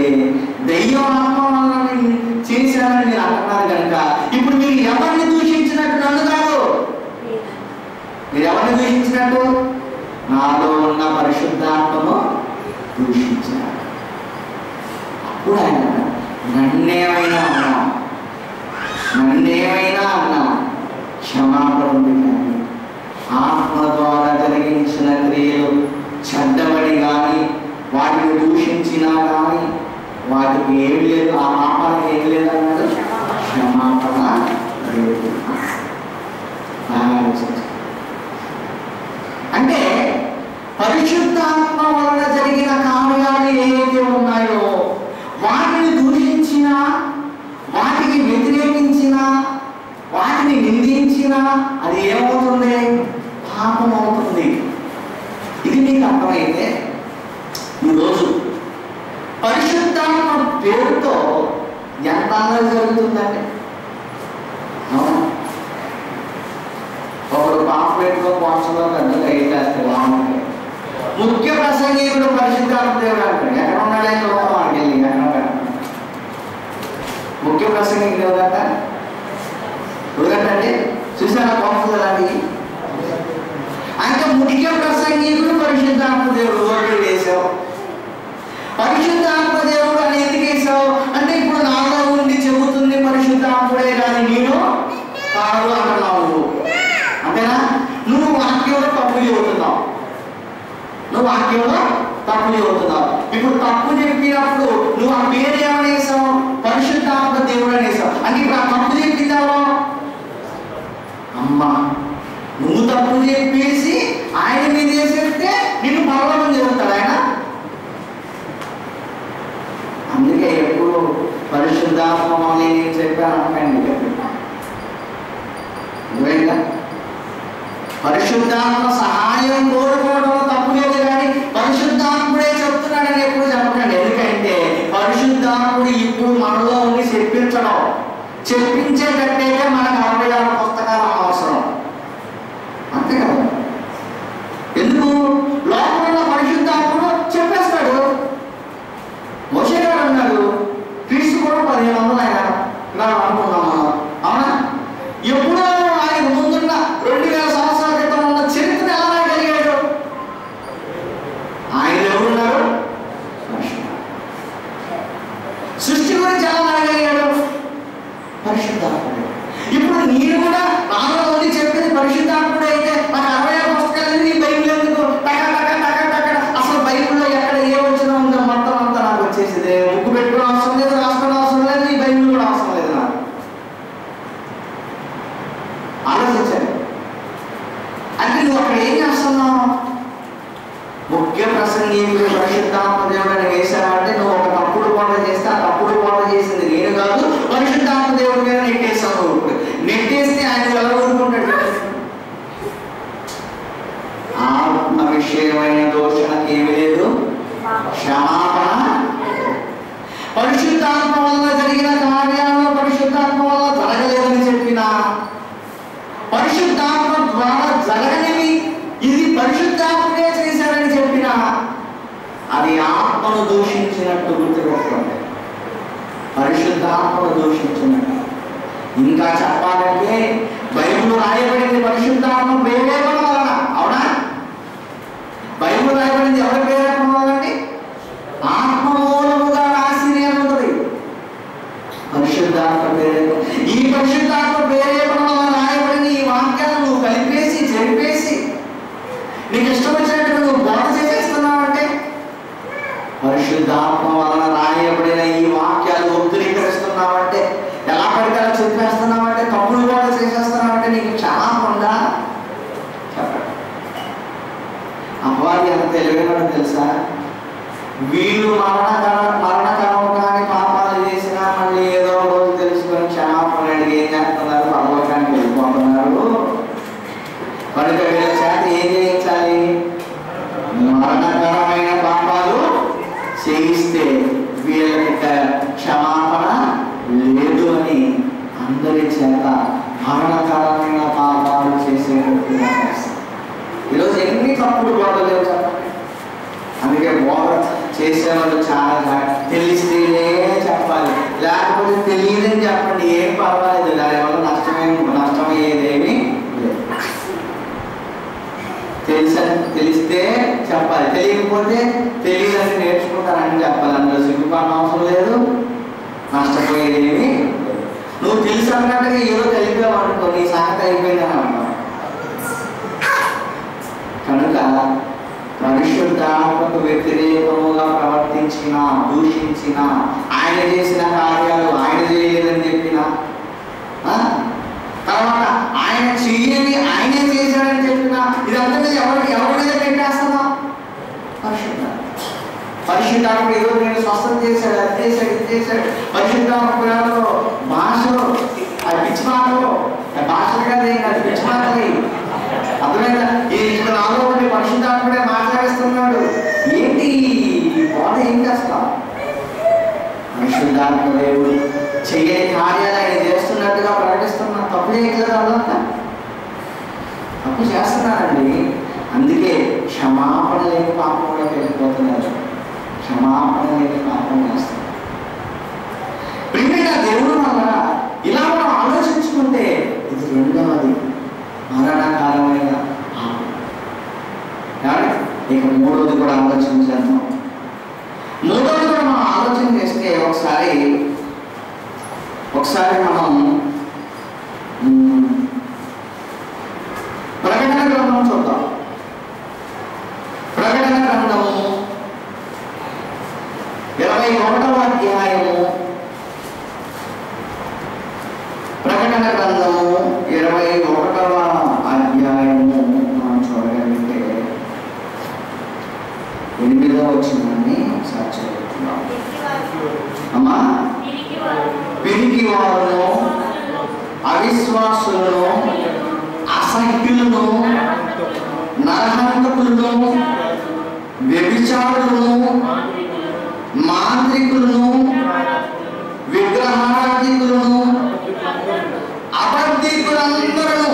దయ్యం ఆత్మ వల్ల నేను చేశానని మీరు అంటున్నారు కనుక ఇప్పుడు మీరు ఎవరిని దూషించినట్టు? నన్ను కాదు. మీరు ఎవరిని దూషించినట్టు? నాలో ఉన్న పరిశుద్ధాత్మను దూషించారు. అప్పుడు ఆయన నన్నేమైనా అన్నా క్షమాపణ ఉంది, కానీ ఆత్మ ద్వారా జరిగించిన క్రియలు చెడ్డబడి కానీ వాటిని దూషించినా కానీ వాటికి ఏమి లేదు, ఆ పాపానికి ఏమి లేదు అన్నాడు. క్షమాపణ లేదు. అంటే పరిశుద్ధాత్మ వలన జరిగిన కార్యాలు ఏవైతే ఉన్నాయో వాటిని దూషించినా, వాటికి వ్యతిరేకించినా, వాటిని నిందించినా అది ఏమవుతుంది? పాపం అవుతుంది. ఇది మీకు అర్థమైతే ఈరోజు పరిశుద్ధాత్మ పేరుతో ఎంత అన్నది జరుగుతుందండి. అవునా? ఒకడు పాంప్లెట్లో కోన్సలో పెద్దగా వేసేస్తారు. ముఖ్య ప్రసంగికుడు పరిశుద్ధాత్మ దేవుడు అంటాడు. ఎక్కడ ఉన్నాడు ఆయన? లోపలికి వెళ్ళి ఎక్కడ ఉన్నాడు? ముఖ్య ప్రసంగికుడు ఎవరంట? ఎందుకంటే చూసారా కోన్సలు లాంటివి? అంటే ముఖ్య ప్రసంగికుడు పరిశుద్ధాత్మ దేవుడు. ఓకే వేసావు. పరిశుద్ధాత్మ దేవుడు అని ఎందుకు వేసావు అంటే ఇప్పుడు నాలో ఉండి చెబుతుంది పరిశుద్ధాత్ముడే కానీ నేను కాదు అంటున్నావు నువ్వు. అంతేనా? నువ్వు వాక్యంలో తప్పు చెబుతున్నావు. ఇప్పుడు తప్పు చెప్పినప్పుడు నువ్వు ఆ పేరు ఏమని వేసావు? పరిశుద్ధాత్మ దేవుడు అని వేసావు. అంటే ఇప్పుడు ఆ తప్పు చెప్పిందావో అమ్మా, నువ్వు తప్పు చెప్పేసి ఆయన మీద వేసేస్తే నిన్ను పర్వతం జరుగుతాడు ఆయన. అందుకే ఎప్పుడు పరిశుద్ధాత్మ నేను చెప్పాను అనకండి. పరిశుద్ధాత్మ సహాయం కోరుకోవడం తప్పు లేదు, కానీ పరిశుద్ధాత్ముడే చెప్తున్నాడని ఎప్పుడు చెప్పకండి. ఎందుకంటే పరిశుద్ధాత్ముడు ఇప్పుడు మనలో ఉండి చెప్పించేటట్టయితే మనకు 66 పుస్తకాలు అవసరం. అంతే కదా? ఎందుకు? లోపల పరిశుద్ధాత్ముడు చెప్పేస్తాడు. మోషే గారు అన్నాడు, క్రీస్తు కూడా 1500 ఆయన ఇలా అనుకున్నాము. అవునా? ఎప్పుడో ఆయన ముందున్న 2000 సంవత్సరాల క్రితం ఉన్న చరిత్ర ఎలా రాయగలిగాడు? ఆయన ఎవరున్నారు? సృష్టి గురించి ఎలా రాయగలిగాడు? పరిశుద్ధ చేస్తున్నావు? ముఖ్య ప్రసంగికుడు పరిశుద్ధాత్మ దేవుడిని వేశావంటే నువ్వు ఒక తప్పుడు బోధ చేస్తే ఆ తప్పుడు బోధ చేసింది నేను కాదు, పరిశుద్ధాత్మ దేవుడి మీద నెట్టేస్తావు. నెట్టేస్తే ఆయన ఎలా ఊరుకుంటాడు? ఆత్మ విషయమైన దోషణకి ఏమి లేదు, క్షమాపణ. పరిశుద్ధాత్మ వల్ల జరిగిన కార్యాలను పరిశుద్ధాత్మ వల్ల జరగలేదని చెప్పినా, పరిశుద్ధాత్మ ద్వారా జరగనివి ఇది పరిశుద్ధాత్మే చేశాడని చెప్పినా అది ఆత్మను దూషించినట్టు గుర్తుపెట్టుకోండి. పరిశుద్ధాత్మను దూషించినట్టు. ఇంకా చెప్పాలంటే బైబిల్ రాయబడింది పరిశుద్ధాత్మ ప్రేరేపణ వలన. అవునా? బైబిల్ రాయబడింది ఎవరి ప్రేరేపణ వలనండి? ఆత్మ మూలముగా రాసి ఉంటుంది పరిశుద్ధాత్మ ప్రేరేపణ. ఈ పరిశుద్ధాత్మ ప్రేరేపణ వలన రాయబడిన ఈ వాక్యాలను నువ్వు కలిపేసి జరిపేసి నీకు ఇష్టం వచ్చినట్టు నువ్వు బోధ చేసేస్తున్నావంటే పరిశుద్ధాత్మ వలన రాయబడిన ఈ వాక్యాలు వక్రీకరిస్తున్నావంటే, ఎలా పడితే అలా చెప్పేస్తున్నావంటే, తప్పులు కూడా చేసేస్తున్నావంటే నీకు క్షమాపణ ఉందా? చెప్పండి. అపవాది ఎంత తెలివైనదో తెలుసా? వీళ్ళు మరణకరం కానీ పాపాలు చేసినా మళ్ళీ ఏదో రోజు తెలుసుకొని క్షమాపణ అడిగి ఏం చేస్తున్నారు? పరలోకానికి వెళ్ళిపోతున్నారు. కనుక వీళ్ళ చేత ఏం చేయించాలి? మరణకరమైన పాపాలు చేయిస్తే వీళ్ళకి క్షమాపణ లేదు అని అందరి చేత మరణకరమైన పాపాలు చేసేటట్టుగా చేస్తారు. ఈరోజు ఎన్ని తప్పుడు బోధలు లేవు చెప్పండి. అందుకే బోధ చేసేవాళ్ళు చాలా తెలిస్తేనే చెప్పాలి, లేకపోతే తెలియదని చెప్పండి, ఏం పర్వాలేదు, దానివల్ల నష్టమయ్యేదేమీ లేదు. తెలిస్తే చెప్పాలి, తెలియకపోతే తెలియదని నేర్చుకుంటానని చెప్పాలి. అందులో సిగ్గుపడిన అవసరం లేదు, నష్టపోయేది ఏమి. నువ్వు తెలుసు అన్నట్టుగా ఏదో తెలిపావు అనుకో, నీ సంగతి అయిపోయిందని అంటావు. కనుక పరిశుద్ధాత్మకు వ్యతిరేకముగా ప్రవర్తించిన, దూషించిన, ఆయన చేసిన కార్యాలు ఆయన చేయలేదని చెప్పిన, తర్వాత ఆయన చెయ్యని ఆయనే చేశాడని చెప్పిన, ఇదంతా ఎవరి మీద పెట్టేస్తున్నాం? పరిశుద్ధాత్మ ఏదో నేను స్వస్థత చేశాడు, అది చేశాడు, ఇది చేశాడు. పరిశుద్ధాత్మలో భాషలో అది పిచ్చి మాటలు, భాషలు కాదు, అది పిచ్చి మాటలు. అర్థమైందా? ఇప్పుడు నాలో ఉండి పరిశుద్ధాత్ముడే మాట్లాడిస్తున్నాడు. ఏంటి బోధ? ఏం చేస్తా? పరిశుద్ధాత్మ దేవుడు చెయ్యని కార్యాలు ఆయన చేస్తున్నట్టుగా ప్రకటిస్తున్నా. తప్పు చేయట్లేదు, అలా తప్పు చేస్తున్నారండి. అందుకే క్షమాపణ లేని పాపంలోకి వెళ్ళిపోతున్నారు. క్షమాపణ లేని పాపం చేస్తున్నారు. ప్రియమైన దేవుడు వల్ల ఇలా మనం ఆలోచించుకుంటే ఇది రెండవది మరణకాలమైన పాపం. ఇక మూడవది కూడా ఆలోచించాను. మూడవది కూడా మనం ఆలోచన చేస్తే ఒకసారి మనం ప్రకటన గ్రంథం చూద్దాం. ప్రకటన గ్రంథము 21వ అధ్యాయము. ప్రకటన గ్రంథము 21వ అధ్యాయము మనం చూడగలిగితే 8వ వచనాన్ని ఒకసారి చదువుతున్నాం. అమ్మా, పిరికి వారును, అవిశ్వాసులను, అసహ్యులను, నరహంతకులను, వ్యభిచారులను, మాంత్రికులను, విగ్రహారాధికులను, అబద్ధికులందరూ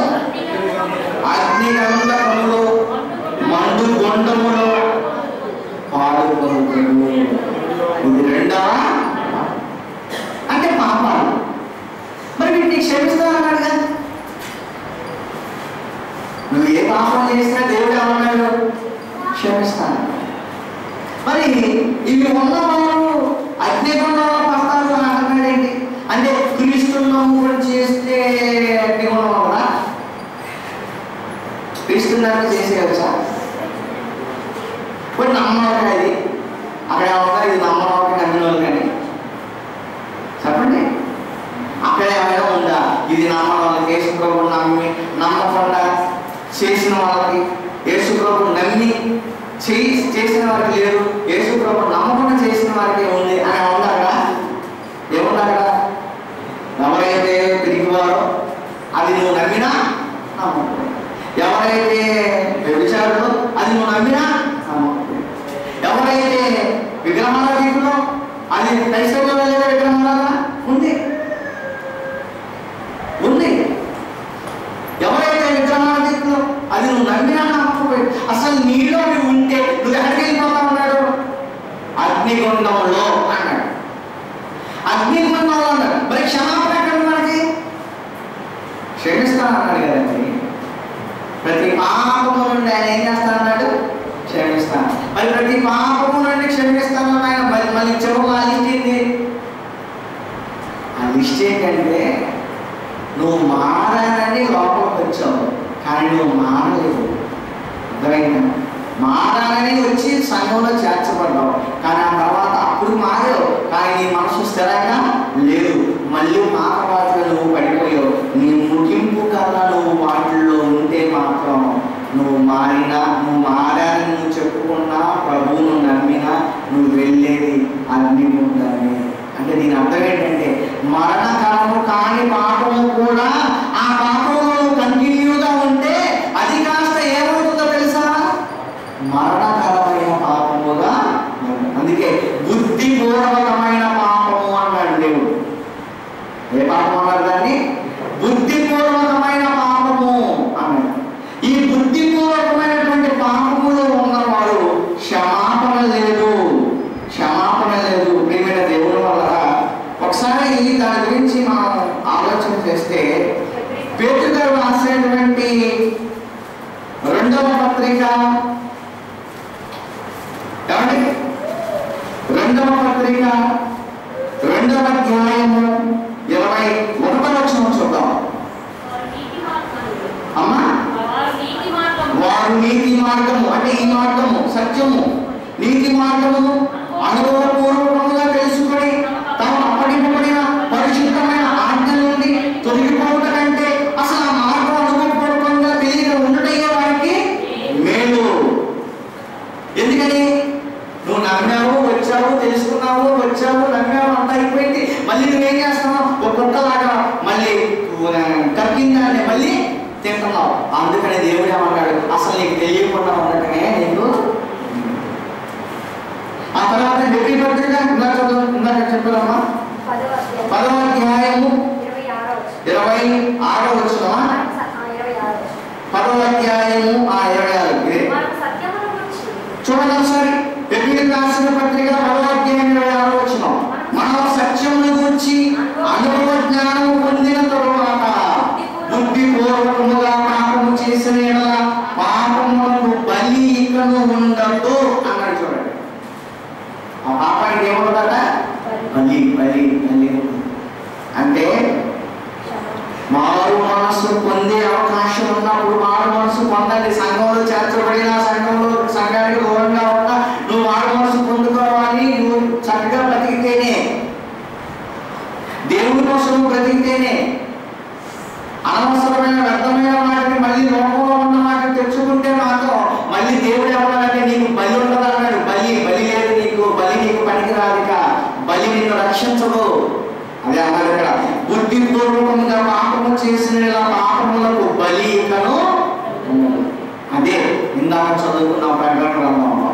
అగ్నిగంధకములో, మండు గొండములో పాడుకొనుదురు. ఇది రెండవ అంటే పాపాలు. మరి వీటిని క్షమిస్తా అన్నాడుగా. నువ్వు ఏ పాపం చేసినా దేవుడు ఏమన్నాడు? క్షమిస్తాను. మరి ఇవి ఉన్నవారు అగ్నిగుండంలో పడతారు అని అంటున్నాడు ఏంటి? అంటే క్రీస్తుల్లో కూడా చేస్తే అగ్నిగుండం అవ్వదా? క్రీస్తున్నారు చేసేయచ్చా? ఇప్పుడు నమ్మకం ఇది అక్కడ ఏమన్నా ఇది నమ్మకం నమ్మిన వాళ్ళు కానీ చెప్పండి. అక్కడ ఏమైనా ఉందా? ఇది నమ్మని వాళ్ళకి, యేసు ప్రభువుని నమ్మకుండా చేసిన వాళ్ళకి, యేసు నమ్మి చేసిన వారికి లేదు, యేసు ప్రభు నమ్మకుండా చేసిన వారికి ఉంది అని ఉంది అక్కడ. ఏముంది అక్కడ? ఎవరైతే తిరిగివారో అది నువ్వు నమ్మినా నమ్మకం, ఎవరైతే వ్యభిచారులో అది నువ్వు నమ్మినా నమ్మకం, ఎవరైతే విగ్రహారాధికులో అది క్రైస్తవులో లేదా విగ్రహారాధన ఉంది ఉంది, ఎవరైతే విగ్రహారాధికులో అది నువ్వు నమ్మినా నమ్మకపోయి అసలు నీలో నువ్వు ఉంటే నువ్వు ఎక్కడికి వెళ్ళిపోతా ఉన్నాడు? అగ్నిగుండంలో అన్నాడు. అగ్నిగుండంలో అన్నాడు. మరి క్షమాపణ ఎక్కడ మనకి? క్షమిస్తానన్నాడు కదండి. ప్రతి పాపము నుండి ఆయన ఏం చేస్తానన్నాడు? క్షమిస్తాను. మరి ప్రతి పాపము నుండి క్షమిస్తాను ఆయన. మళ్ళీ చివరిలో ఆ లిస్ట్ ఏంటి? ఆ లిస్ట్ ఏంటంటే నువ్వు మారాలని లోపలికి వచ్చావు, కానీ నువ్వు మారలేదు. అర్థమైందా? మారాలని వచ్చి సంఘంలో చేర్చబడ్డావు, కానీ ఆ తర్వాత అప్పుడు మారావు, కానీ నీ మనసు స్థిరంగా లేదు. మళ్ళీ మారవాటిలో నువ్వు పడిపోయావు. నీ ముగింపు కన్నా నువ్వు వాటిల్లో ఉంటే మాత్రం నువ్వు మారాలని నువ్వు చెప్పుకున్నా, ప్రభువును నమ్మినా నువ్వు వెళ్ళేది అగ్నిగుండాలి. అంటే దీని అర్థం ఏంటంటే మరణకరము కాని పాపము కూడా ఆ పాపంలో కంటిన్యూగా ఉంటే అది కాస్త ఏమవుతుందో తెలుసా? మరణకరమైన పాపముగా. అందుకే బుద్ధిపూర్వకమైన పాపము అన్నాడు దేవుడు. ఏ పాపం అన్నారు దాన్ని? బుద్ధిపూర్వకమైన పాపము అన్నాడు. ఈ బుద్ధిపూర్వకమైనటువంటి పాపములో ఉన్నవారు క్షమాపణ లేదు. ప్రియమైన దేవుని వల్ల ఒకసారి దాని గురించి మనం ఆలోచన చేస్తే పేతురు గారు రాసినటువంటి 2వ పత్రిక 2వ అధ్యాయము 21వ వచనం చూద్దాం. అమ్మా, వారు నీతి మార్గము అంటే ఈ మార్గము సత్యము, నీతి మార్గము అనుభవపూర్వకంగా తెలుసుకొని తాము అప్పగింపబడిన పరిశుద్ధమైన ఆజ్ఞ నుండి తొలగిపోవట కంటే అసలు ఆ మార్గం అనుభవపూర్వకంగా తెలియక ఉండటయ్యే వారికి మేలు. ఎందుకని? నువ్వు నమ్మావు, వచ్చావు, తెలుసుకున్నావు, వచ్చావు, నమ్మావు, అంతా అయిపోయింది. మళ్ళీ నువ్వేం చేస్తున్నావు? ఒక కుక్కలాగా మళ్ళీ కక్కిందాన్ని మళ్ళీ తింటున్నావు. అందుకని దేవుడు ఏమన్నాడు? అసలు నీకు తెలియకుండా ఉండటమే నీకు. ఆ తర్వాత హెబ్రీ పత్రిక ఇందాక చెప్పారమ్మా 10వ అధ్యాయము 26వ వచనం. 10వ అధ్యాయము 26. చూడండి ఒకసారి హెబ్రీ రాసిన పత్రిక 10వ అధ్యాయం 26వ వచనం. మనం సత్యమును గురించి అనుభవ జ్ఞానము పొందిన తరువాత బుద్ధిపూర్వకముగా పాపము చేసిన యెడల పాపములకు బలి ఇకను ఉండదు అన్నాడు. చూడండి, ఆ పాపానికి ఏముండదట? బలి. అంటే మారు మనసు పొందే అవకాశం ఉన్నప్పుడు మారు మనసు పొందండి. సంఘంలో చేర్చబడిన సంఘానికి దూరంగా ఉన్నా నువ్వు మారు మనసు పొందుకోవాలి. నువ్వు చక్కగా బ్రతికితేనే, దేవుడి కోసం బ్రతికితేనే. అనవసరమైన వ్యర్థమైన వాటిని మళ్ళీ లోకంలో ఉన్న వాటిని తెచ్చుకుంటే మాత్రం మళ్ళీ దేవుడు ఏమన్నాడంటే నీకు బలి ఉండదు అన్నాడు. బలి లేదు నీకు, బలి నీకు పనికిరాదిక, బలి నిన్ను రక్షించదు. అదే అన్నాడు ఇక్కడ. బుద్ధిపూర్వకంగా పాపము చేసిన పాపములకు బలి ఇకను. అదే ఇందాక చదువుకున్న ప్రకటన గ్రంథంలో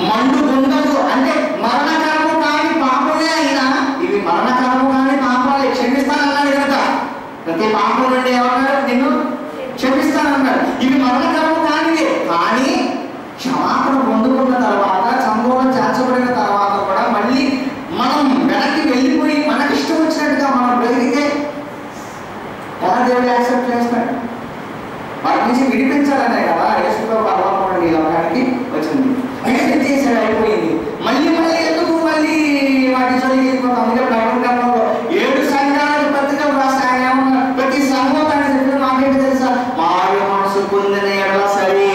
మండు గుండదు అంటే మరణకరము కాని పాపమే అయినా ఇవి మరణకరము కాని పాపాలే. క్షమిస్తానన్నాడు కదా, ప్రతి పాపం నుండి ఏమన్నాడు? నిన్ను క్షమిస్తానన్నాడు. ఇవి మరణకరము కానివే, కానీ క్షమాపణ పొందుకున్న తర్వాత, సంభవం చేర్చబడిన తర్వాత కూడా మళ్ళీ మనం వెనక్కి వెళ్ళిపోయి మనకి ఇష్టం వచ్చినట్టుగా మనం బ్రతికితే ఎలా దేవుడు యాక్సెప్ట్ చేస్తాడు? వాటి నుంచి విడిపించాలనే కదా యేసుతో పరలోకం ఈ లోకానికి వచ్చింది. విడిపించేసాడు, అయిపోయింది. మళ్ళీ ఎందుకు మళ్ళీ వాటి చోటికి వెళ్ళిపోతాం? అందుకే ప్రకటనలో 7 సంఘాలకు పత్రికలు రాస్తాయి. ఏమన్నా ప్రతి సంఘం దాన్ని చెప్పిన మాకేంటి తెలుసా? మారు మనసు పొందిన ఎడల సరే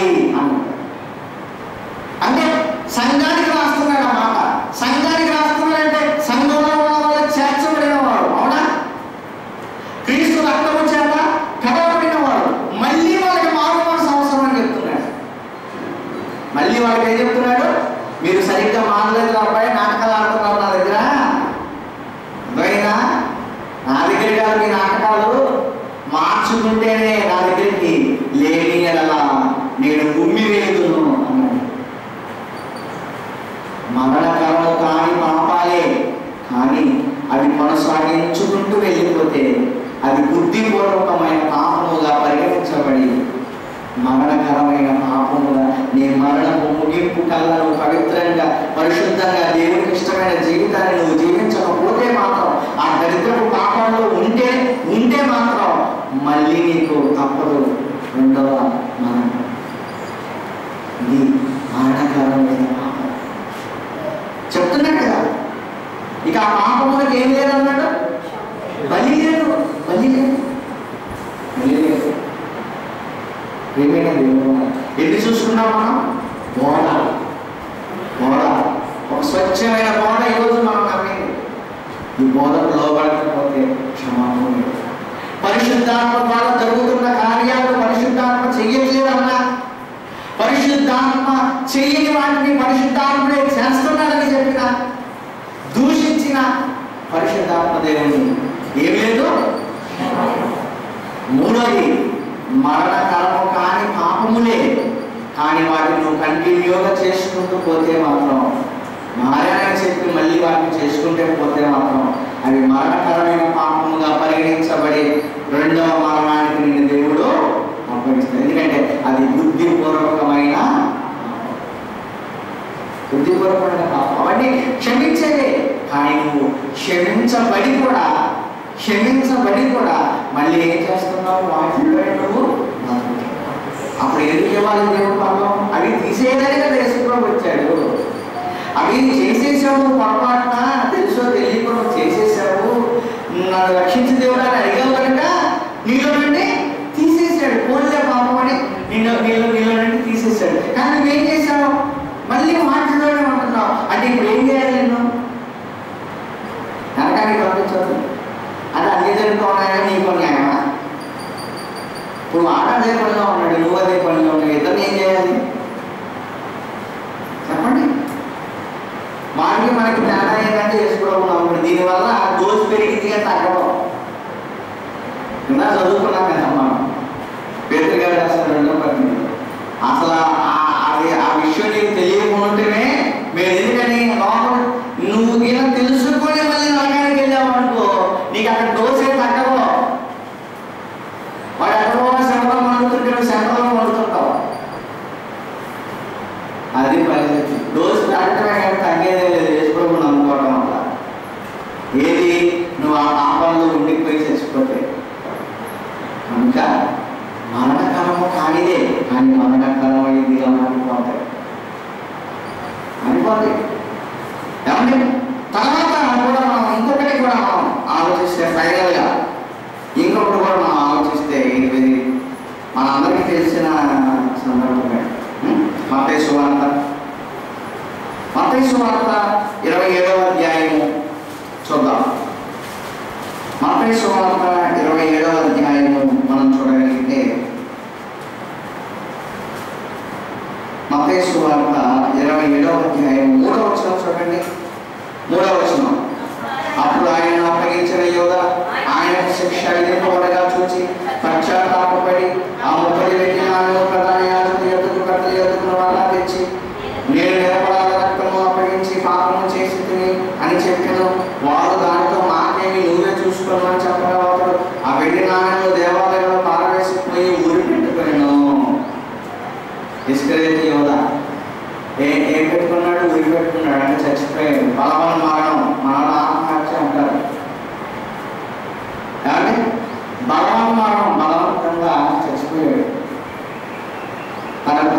అంటే సంఘానికి రాస్తున్నాడు అన్నమాట. సంఘానికి రాస్తున్నాడంటే సంఘంలో ఉన్న వాళ్ళు చేర్చబడిన వాడు, అవునా? క్రీస్తు రక్తము చేత కడగబడిన వాడు. మళ్ళీ వాళ్ళకి మారు మనసు అవసరం అని చెప్తున్నాడు. మళ్ళీ వాడికి ఏం చెప్తున్నాడు? మీరు సరిగ్గా మానలేదు అబ్బాయి, నాటకాలు ఆడుతున్నారు నా దగ్గర. అబ్బాయినా నా దగ్గర కాదు మీ నాటకాలు, మార్చుకుంటేనే నా దగ్గరికి లేని అలా నేను ఉమ్మి వేదును అన్నాడు. మరణకరము కాని పాపాలే, కానీ అవి కొనసాగించుకుంటూ వెళ్ళిపోతే అది బుద్ధిపూర్వకమైన పాపముగా పరిగణించబడి మరణకరమైన పాపముగా నీ మరణము ముగింపు కల్లా నువ్వు పవిత్రంగా పరిశుద్ధంగా దేవుడికి ఇష్టమైన జీవితాన్ని నువ్వు జీవించకపోతే మాత్రం, ఆ దరిద్రపు పాపంలో ఉంటే మాత్రం మళ్ళీ నీకు తప్పదు రెండవ మరణం. ఇది మరణకరమైన పాపం చెప్తున్నాడు కదా. ఇక ఆ పాపములకు ఏం లేదన్నాడు? బలి లేదు. ఎన్ని చూసుకున్నాం మనం? బోధ ఒక స్వచ్ఛమైన బోధ ఈరోజు మనం నమ్మింది. ఈ బోధకు లోబడకపోతే క్షమాపణ లేదు. పరిశుద్ధాత్మ ద్వారా జరుగుతున్న కార్యాలు పరిశుద్ధాత్మ చెయ్యట్లేదన్నా, పరిశుద్ధాత్మ చెయ్యని వాటిని పరిశుద్ధాత్ముడే చేస్తున్నాడని చెప్పిన, దూషించిన పరిశుద్ధాత్మ దేవుని ఏమి లేదు. మూడోది మరణకరము కాని పాపములే, కానీ వాటిని నువ్వు కంటిన్యూగా చేసుకుంటూ పోతే మాత్రం, మారాయని చెప్పి మళ్ళీ వాటిని చేసుకుంటే పోతే మాత్రం అవి మరణకరమైన పాపముగా పరిగణించబడి రెండవ మరణానికి నిన్ను దేవుడు అప్పగిస్తాడు. ఎందుకంటే అది బుద్ధిపూర్వకమైన పాపం. అవన్నీ క్షమించేదే, కానీ నువ్వు క్షమించబడి కూడా మళ్ళీ ఏం చేస్తున్నావు? వాటిలో నువ్వు అప్పుడు ఎందుకు ఇవ్వాలి దేవుడు పాపం? అవి తీసేయడానికి కదా యేసుప్రభువు వచ్చాడు. అవి చేసేసావు, పొరపాటున తెలుసో తెలియకుండా చేసేసావు, నన్ను రక్షించి దేవుడు అని అడిగావు కనుక నీలో నుండి తీసేసాడు. పోలే పాపం అని నీలో నుండి తీసేసాడు. కానీ నువ్వేం చేసావు? మళ్ళీ మాటలోనే ఉంటున్నావు. అంటే ఇప్పుడు ఏం చేయాలి? నేను నరకానికి పంపించదు. అది అన్ని జరుగుతూ ఉన్నాయా? నీకు న్యాయమా? ఇప్పుడు ఆట అదే పనిలో ఉన్నాడు, నువ్వు అదే పనిలో ఉన్నావు, ఇద్దరు ఏం చేయాలి చెప్పండి? మనకి తేడా ఏంటంటే చేసుకోవడం. దీనివల్ల డోసు పెరిగింది కానీ తగ్గడం. ఇలా చదువుకున్నాం కదా మనం. పేదరి గారు అసలు 2:18 అసలు ఆ విషయం నీకు తెలియకుంటేనే మేము ఎందుకని లోపల నువ్వు ఇలా తెలుసుకొని మళ్ళీ నరకానికి వెళ్ళావు అనుకో, నీకు అక్కడ డోసే తగ్గవు. వాడు ఎక్కడో సెంటర్లో వండుతుంటే నువ్వు సెంటర్లో వండుతుంటావు. అది పరిస్థితి. డోసు తగ్గటమే కానీ తగ్గేదే లేదు యేసుప్రభువు నమ్ముకోవడం వల్ల. ఏది నువ్వు ఆ పాపంలో ఉండిపోయి చచ్చిపోతే కనుక మరణకరము కానిదే, కానీ మరణకరమైనదిగా మారిపోతాయి. ఏమండి? తర్వాత కూడా మనం ఇంకొకటి కూడా మనం ఆలోచిస్తే, ఫైనల్గా ఇంకొకటి కూడా మనం ఆలోచిస్తే, ఇది మనందరికీ తెలిసిన సందర్భమే. మత్తయి సువార్త 27వ అధ్యాయము చూద్దాం. మత్తయి సువార్త 27వ అధ్యాయము మనం చూడగలిగితే, మత్తయి సువార్త 27వ అధ్యాయం 3వ వచనం చూడండి. 3వ వచనం. అప్పుడు ఆయన అప్పగించిన యోధ ఆయన శిక్ష విధింపబడగా చూచి పశ్చాత్తాపపడి ఆ 30 వెండినాలను ప్రధాన యాజకుని యొద్దకు కట్టెల యొద్దకు వాళ్ళ తెచ్చి, నేను నిరపరాధ రక్తము అప్పగించి పాపము చేసి తిని అని చెప్పాను. వారు దానితో మాకేమి నువ్వే చూసుకోమని చెప్పగా ఒకడు ఆ వెండి నాణ్యాలు దేవాలయంలో పారవేసిపోయి ఊరి పెట్టుకున్నాను. ఇస్కరియోతు యోధ ఏం పెట్టుకున్నాడు? ఊరి పెట్టుకున్నాడు. అంటే చచ్చిపోయాడు. బలవన్ మరణం, మనలో ఆత్మహత్య అంటారు. కానీ బలవన్ మరణం, బలవంతంగా చచ్చిపోయాడు. తనకు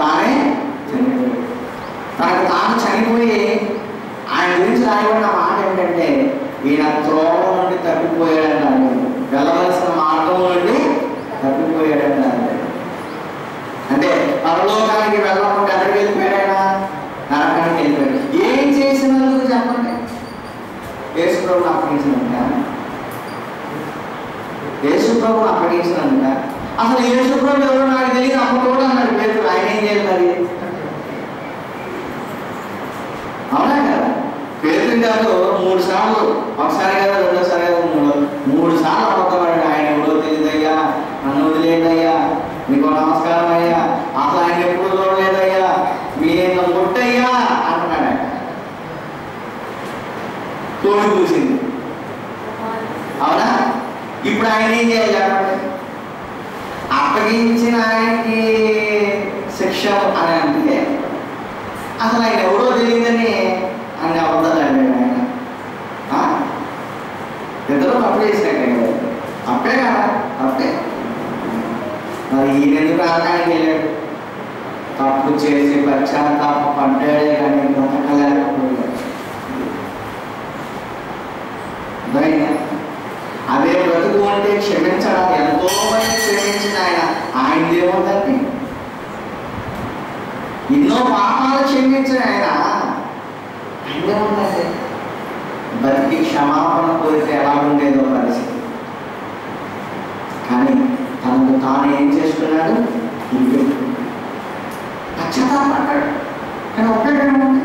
తాను చనిపోయి ఆయన గురించి రాయబడిన మాట ఏంటంటే, ఈయన త్రోవ నుండి తప్పిపోయాడన్నారు, వెళ్ళవలసిన మార్గం నుండి తప్పిపోయాడన్నారు. అంటే పరలోకానికి వెళ్ళకుండా ఎక్కడికి వెళ్ళిపోయాడా? నరకానికి వెళ్ళిపోయాడు. ఏం చేసినందుకు చెప్పండి? యేసుప్రభుని అప్పగించినందుక? యేసుప్రభుని అప్పగించినందుక? అసలు యేసుప్రభు ఎవరు నాకు తెలియదు, అమ్మతోడు అన్నాడు పేతురు. ఆయన ఏం చేయాలి మరి? గారు 3 సార్లు, ఒకసారి కదా రెండోసారి కదా 3 సార్లు అబద్ధపడ్డాడు. ఆయన ఎవరో తెలియదయ్యా, నన్ను వదిలేదయ్యా, మీకు నమస్కారం అయ్యా, అసలు ఆయన ఎప్పుడు చూడలేదయ్యా, మీరేంత ముట్టయ్యా అంటున్నాడు. ఆయన తోడు కూసింది. అవునా? ఇప్పుడు ఆయన ఏం చేయాలి చెప్పండి? అప్పగించిన ఆయనకి శిక్ష అని అంటే అసలు ఆయన ఎవరో తెలియదని అన్ని అబద్ధాలు అడిగాడు ఆయన. ఇద్దరు తప్పు చేసినట్టే కదా, తప్పే కదా, తప్పే. మరి ఈయన ఎందుకు రావడానికి వెళ్ళాడు? తప్పు చేసి పశ్చాత్తాప పడ్డాడే కానీ బ్రతకలేకపోయాడు. అదే బ్రతుకు అంటే క్షమించడం, ఎంతో మంది క్షమించిన ఆయన ఏముందండి? ఎన్నో పాపాలు క్షమించిన ఆయన ఏముందండి? బతికి క్షమాపణ కోరితే ఎలా ఉండేదో పరిస్థితి. కానీ తనకు తాను ఏం చేసుకున్నాడు? పశ్చాత్తాపడ్డాడు. కానీ ఒక్కడేముంది?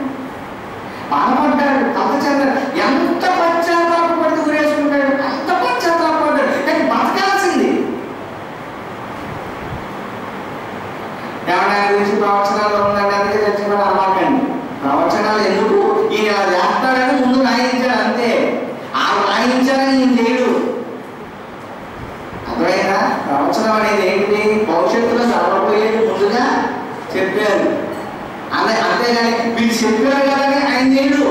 బాధపడ్డాడు, తల చెందాడు. ఎంత పశ్చాత్తాపడి ఊరేసుకుంటాడు, అంత పశ్చాత్తాపడ్డాడు. కానీ బతకాల్సింది. ఏమైనా గురించి ప్రవచనాలు ఉందండి, అందుకే చచ్చిపోయిన అమ్మాకండి. ప్రవచనాలు ఎందుకు? ఈయన ఇలా చేస్తాడని ముందు రాయించాడు అంతే. ఆ రాయించాలని ఈయన చేయడు. అర్థమైనా? ప్రవచనం అనేది ఏంటి? భవిష్యత్తులో జరగబోయేది ముందుగా చెప్పారు అంతేగాని వీళ్ళు చెప్పారు కదని ఆయన చేయడు.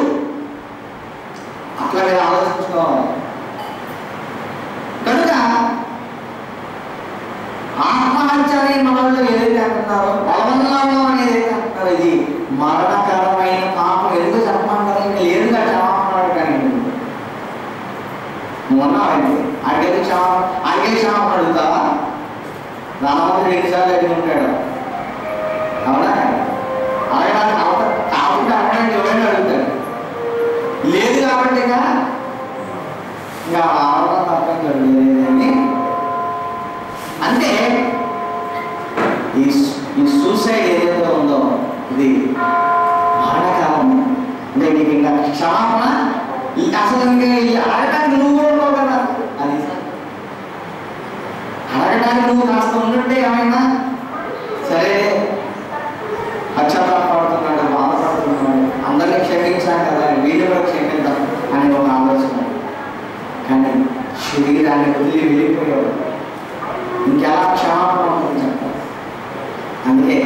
అట్లా మీరు ఆలోచించుకోవాలి. కనుక ఆత్మహత్య అనే మనలో ఏదైతే అంటున్నారో, బలవన్నంలో అనేది ఏదైతే అంటున్నారో, ఇది మరణకరమైన పాపం. ఎందుకు చెప్పమంటారు? ఇంకా లేదుగా క్షమాపణాడు. కానీ మొన్న అడిగే క్షమాపణ అడుగుతావా? రామవంతుడు 2 సార్లు అడిగి ఉంటాడు. అవునా? అడగడానికి కాబట్టి అడగడానికి ఎవరైనా అడుగుతాడు. లేదు కాబట్టి ఇంకా ఆడడం తప్పని జరుగుతుంది. అంటే ఈ సూసైడ్ ఏదైతే ఉందో ఇది మరణకాలం. అంటే నీకు ఇంకా క్షమాపణ అసలు ఇంకా అడగడానికి నువ్వు కూడా ఉండవు కదా. అది అడగడానికి నువ్వు కాస్త ఉంటుంటే ఏమైనా సరే, పశ్చాత్తాపడుతున్నాడు, బాధపడుతున్నాడు, అందరినీ క్షమించాను కదా, వీళ్ళు కూడా క్షమిద్దాం అని ఒక ఆలోచన. కానీ శరీరాన్ని వదిలి వెళ్ళిపోయాడు. ఇంకెలా క్షమాపణ ఉంటుంది చెప్పాలి? అందుకే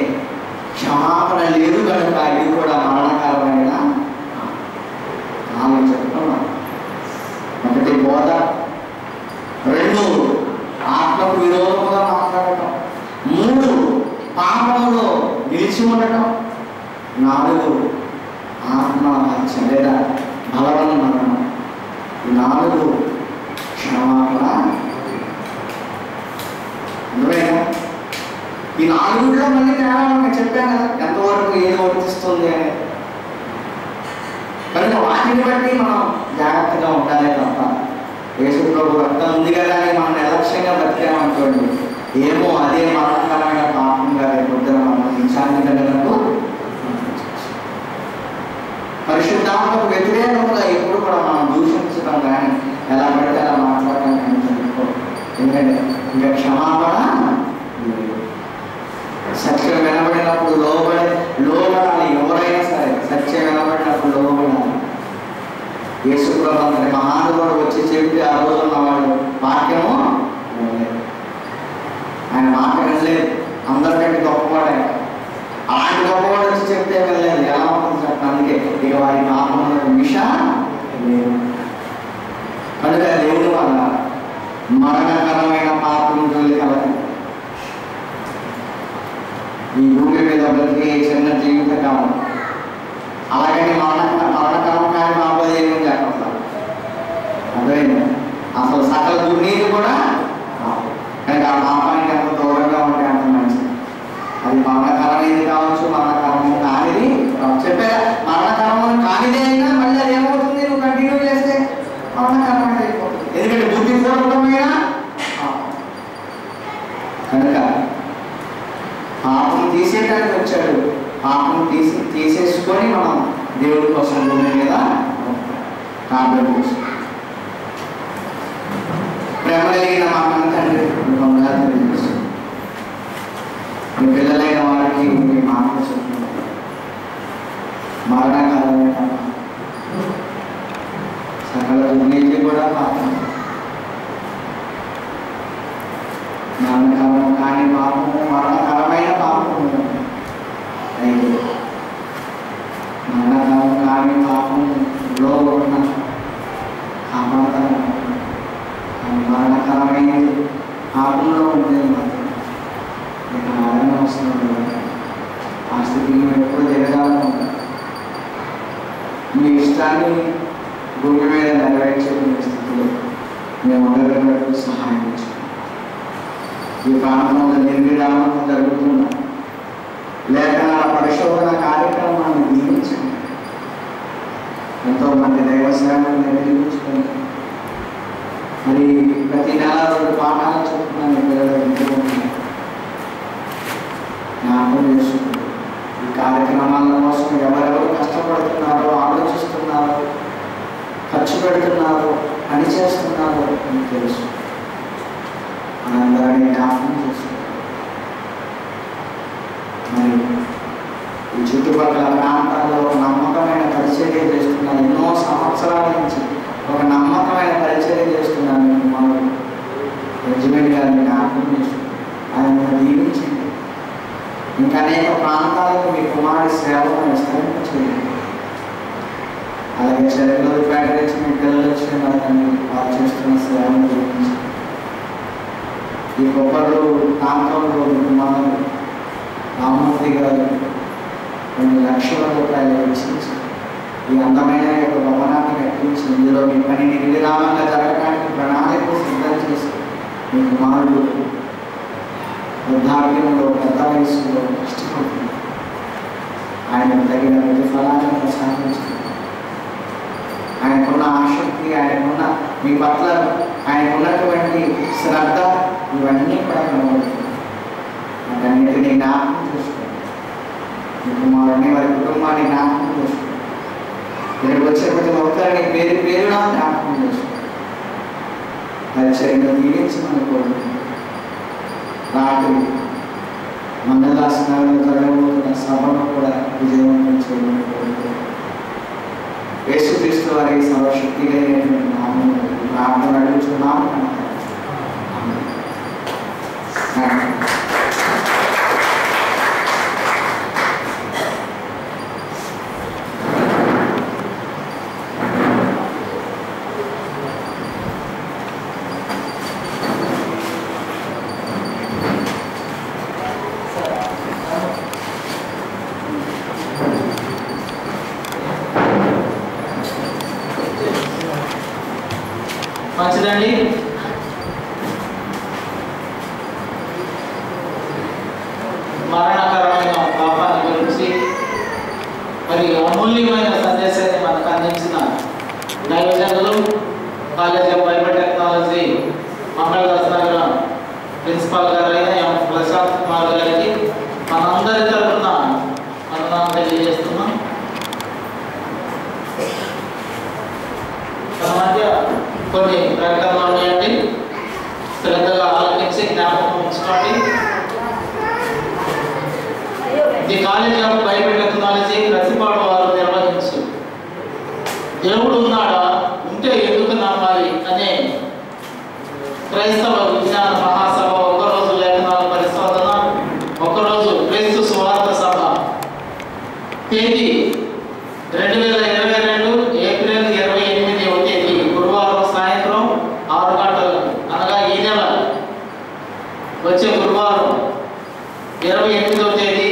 క్షమాపణ లేదు కనుక ఇది కూడా మరణకరమైన ఆమె చెప్తున్నాను. 1 బోధ, 2 ఆత్మకు విరోధముగా మాట్లాడటం, 3 పాపంలో నిలిచి ఉండటం, 4 ఆత్మహత్య లేదా బలవన్ మరణం, 4 క్షమాపణ. అందువైనా ఈ 4లో మళ్ళీ తేడా నేను చెప్పాను కదా, ఎంతవరకు ఏది వర్తిస్తుంది అని. కనుక వాటిని బట్టి మనం జాగ్రత్తగా ఉండాలి తప్ప యేసు ప్రభు రక్తం ఉంది కదా అని మనం నిర్లక్ష్యంగా బతికామనుకోండి, ఏమో అదే మరణకరమైన పాపంగా రేపొద్దున మనం నిశాంతికలకు పరిశుద్ధాత్మకు వ్యతిరేకంగా ఎప్పుడు కూడా మనం దూషించడం కానీ ఎలా పడితే అలా మాట్లాడటం కానీ చదువుకోవాలి. ఎందుకంటే ఇంకా క్షమాపణ. సత్యం వినబడినప్పుడు లోబడాలి. ఎవరైనా సరే సత్యం వినబడినప్పుడు లోబడాలి. యేసు ప్రభు మహానుభావుడు వచ్చి చెప్పి ఆ రోజు ఉన్నవాడు వాక్యము ఆయన మాట వినలేదు. అందరికంటే గొప్పవాడే. అలాంటి గొప్పవాడు వచ్చి చెప్తే వెళ్ళలేదు. ఎలా ఉంటుంది చెప్పండి? అందుకే ఇక వారి పాపములకు మిష లేదు. కనుక దేవుడు వల్ల మరణకరమైన పాపం కలదు. ఈ భూమి మీద బతికే చిన్న జీవితకాలం అలాగని మరణకరం కానీ ఆపదేమని చెప్పాలి. అర్థమైంది? అసలు సకల దుర్నీతి కూడా కనుక ఆ పాపానికి ఎంత దూరంగా ఉంటే అంత మంచిది. అది మరణకరమైనది కావచ్చు, మరణకరము కానిది చెప్పే మరణకరము కానిదే అయినా మళ్ళీ అది ఏమవుతుంది? నువ్వు కంటిన్యూ చేస్తే మరణకరమైనది అయిపోతుంది. ఎందుకంటే బుద్ధిపూర్వకమైన కనుక పాపం తీసేయడానికి వచ్చాడు. పాపం తీసేసుకొని మనం దేవుడి కోసం భూమి మీద ప్రార్థన చేసి ప్రేమ కలిగిన మా కన్న తండ్రి వందనాలు తెలియజేస్తాం. మీ పిల్లలైన వారికి మీ మాటలు చెప్తున్నారు. మరణకాలమే తప్ప సకల దుర్నీతి కూడా పాపం, మరణకాలం కాని పాపము, మరణకరమైన పాపము అయితే మరణకాలం కాని పాపంలో ఉన్న కాపాడతాను. మరణకరమైనది పాపంలో ఉండేది మాత్రం నేను ఆదరణ అవసరం లేదు. ఆ స్థితికి మేము ఎప్పుడు దిగజాలనుకుంటాం. మీ ఇష్టాన్ని భూమి మీద నెరవేర్చే స్థితిలో మేము ఉండగలిగినట్టు సహాయం చేస్తాం. ఈ ప్రాంతంలో నిర్విరామం జరుగుతున్న లేఖనాల పరిశోధన కార్యక్రమాన్ని దీవించండి. ఎంతోమంది దైవ సేవలను నిర్వహించుకొని మరి ప్రతి నెల 2 పాఠాలు చెప్తున్న పిల్లలు ఎంతో జ్ఞాపకం చేసుకుంటారు. ఈ కార్యక్రమాల కోసం ఎవరెవరు కష్టపడుతున్నారో, ఆలోచిస్తున్నారో, ఖర్చు పెడుతున్నారో, పని చేస్తున్నారో మీకు తెలుసు. మనందరినీ జ్ఞాపకం చేసుకుంటారు. మరి ఈ చుట్టుపక్కల ప్రాంతాల్లో ఒక నమ్మకమైన పరిచర్య చేస్తున్నారు. ఎన్నో సంవత్సరాల నుంచి ఒక నమ్మకమైన పరిచర్య చేస్తున్నాను. మనం రెజిమెంట్ గారిని జ్ఞాపకం చేసుకుంటాం. ఆయన దీవించండి. ఇంకా అనేక ప్రాంతాలకు మీ కుమారుడి సేవలను విస్తరింపచేయండి. అలాగే చర్యలపేట నుంచి మీ పిల్లలు వచ్చిన వాళ్ళని వారు చేస్తున్న సేవను దీవించండి. ఈ కొబ్బరు ప్రాంతంలో మనం రామమూర్తి గారు 2 లక్షల రూపాయలు వెచ్చించి ఈ అందమైన యొక్క భవనాన్ని కట్టించి ఇందులో మీ పని నిర్విరామంగా జరగడానికి ప్రణాళికలు సిద్ధం చేసి మీ కుమారుడు వృద్ధాప్యంలో పెద్ద వయసులో కష్టపడుతుంది. ఆయనకు తగిన ప్రతిఫలాన్ని ప్రసాదించారు. ఆయనకున్న ఆసక్తి, ఆయనకున్న మీ పట్ల ఆయనకున్నటువంటి శ్రద్ధ ఇవన్నీ కూడా కనబడుతుంది. వాటన్నిటినీ జ్ఞాపకం చేసుకోండి. మీ కుమారుని వారి కుటుంబాన్ని జ్ఞాపకం చేసుకోండి. ఇక్కడికి వచ్చే ప్రతి ఒక్కరిని పేరు పేరునా జ్ఞాపకం చేసుకోండి. పరిచయంగా దీవించమని కోరుకుంటున్నాను. రాత్రి మంగళదాస్ నగరంలో జరగబోతున్న సభను కూడా విజయవంతం చేయమని కోరుకుంటున్నాను. యేసుక్రీస్తు వారి సర్వశక్తి కలిగినటువంటి నామములో ప్రార్థన అడుగుతున్నాము. మంచిదండి. మరణకరమైన పాపాల గురించి మరి అమూల్యమైన సందేశాన్ని మనకు అందించిన దైవజనులు college of Bible technology Mangaldas నగరం ప్రిన్సిపాల్ గారైన ఎం ప్రశాంత్ కుమార్ గారికి మనందరి తరఫున వందనాలు తెలియజేస్తున్నాం. మన మధ్య కొన్ని ప్రకటనలు ఉన్నాయండి. శ్రద్ధగా ఆలోచించి జ్ఞాపకం ఉంచుకోండి. The college of Bible technology Prathipadu వారు నిర్వహించు దేవుడు ఉన్నాడా, ఉంటే ఎందుకు నమ్మాలి అనే క్రైస్తవ విజ్ఞాన మహాసభ, ఒకరోజు లేఖనాల పరిశోధన, ఒకరోజు క్రీస్తు సువార్త సభ తేదీ 2022 ఏప్రిల్ 28వ తేదీ గురువారం సాయంత్రం 6 గంటలకు, అనగా ఈ నెల వచ్చే గురువారం 28వ తేదీ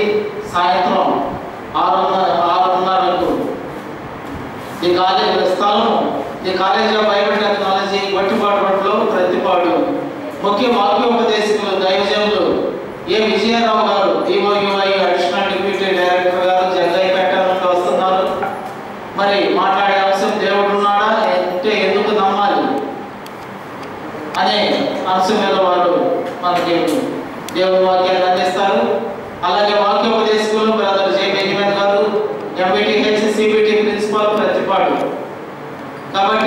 సాయంత్రం 6:30 ది కాలేజ్ స్థలం the college of Bible technology Vattipadu రోడ్లో ప్రతిపాడు. ముఖ్య వాక్యోపదేశకులు దైవజనులు ఏ విజయరావు గారు, DOUI అడిషనల్ డిప్యూటీ డైరెక్టర్ గారు, జగ్గైపేట నుండి వస్తున్నారు. మరి మాట్లాడే అంశం దేవుడు ఉన్నాడా, అంటే ఎందుకు నమ్మాలి అనే అంశం మీద వారు మనకి దేవుని వాక్యాన్ని అందిస్తారు. అలాగే వాక్యోపదేశకులు బ్రదర్ జే బెంజమిన్ గారు, MBTH CBT ప్రిన్సిపాల్ ప్రతిపాడు. కాబట్టి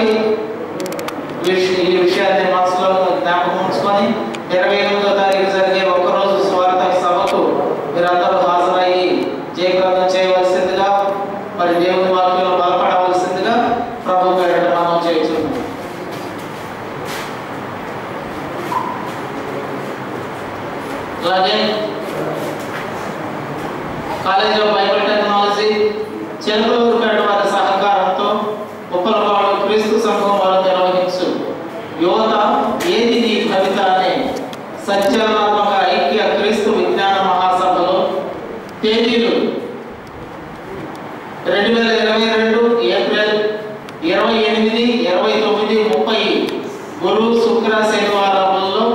college of Bible technology Chilakaluripet వారి సహకారంతో ఉప్పలపాడు క్రీస్తు సంఘం వారు నిర్వహించు యువత ఏది నీ భవిత అనే సత్యాత్మక ఐక్య క్రీస్తు విజ్ఞాన మహాసభలో తేదీలు 2022 ఏప్రిల్ 28, 29, 30 గురు శుక్ర శనివారాలలో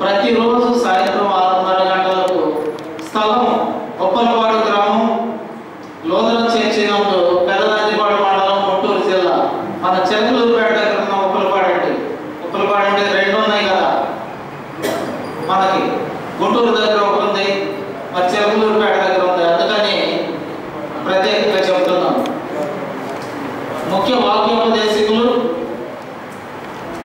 ప్రతిరోజు సాయంత్రం 6:30 గంటలకు స్థలం ఉప్పలపాడు గ్రామం లోదరం చేర్చినందు పెదనందిపాడు మండలం గుంటూరు జిల్లా. మన చిలకలూరుపేట దగ్గర ఉన్న ఉప్పలపాడు అంటే 2 ఉన్నాయి కదా మనకి. గుంటూరు దగ్గర ఒక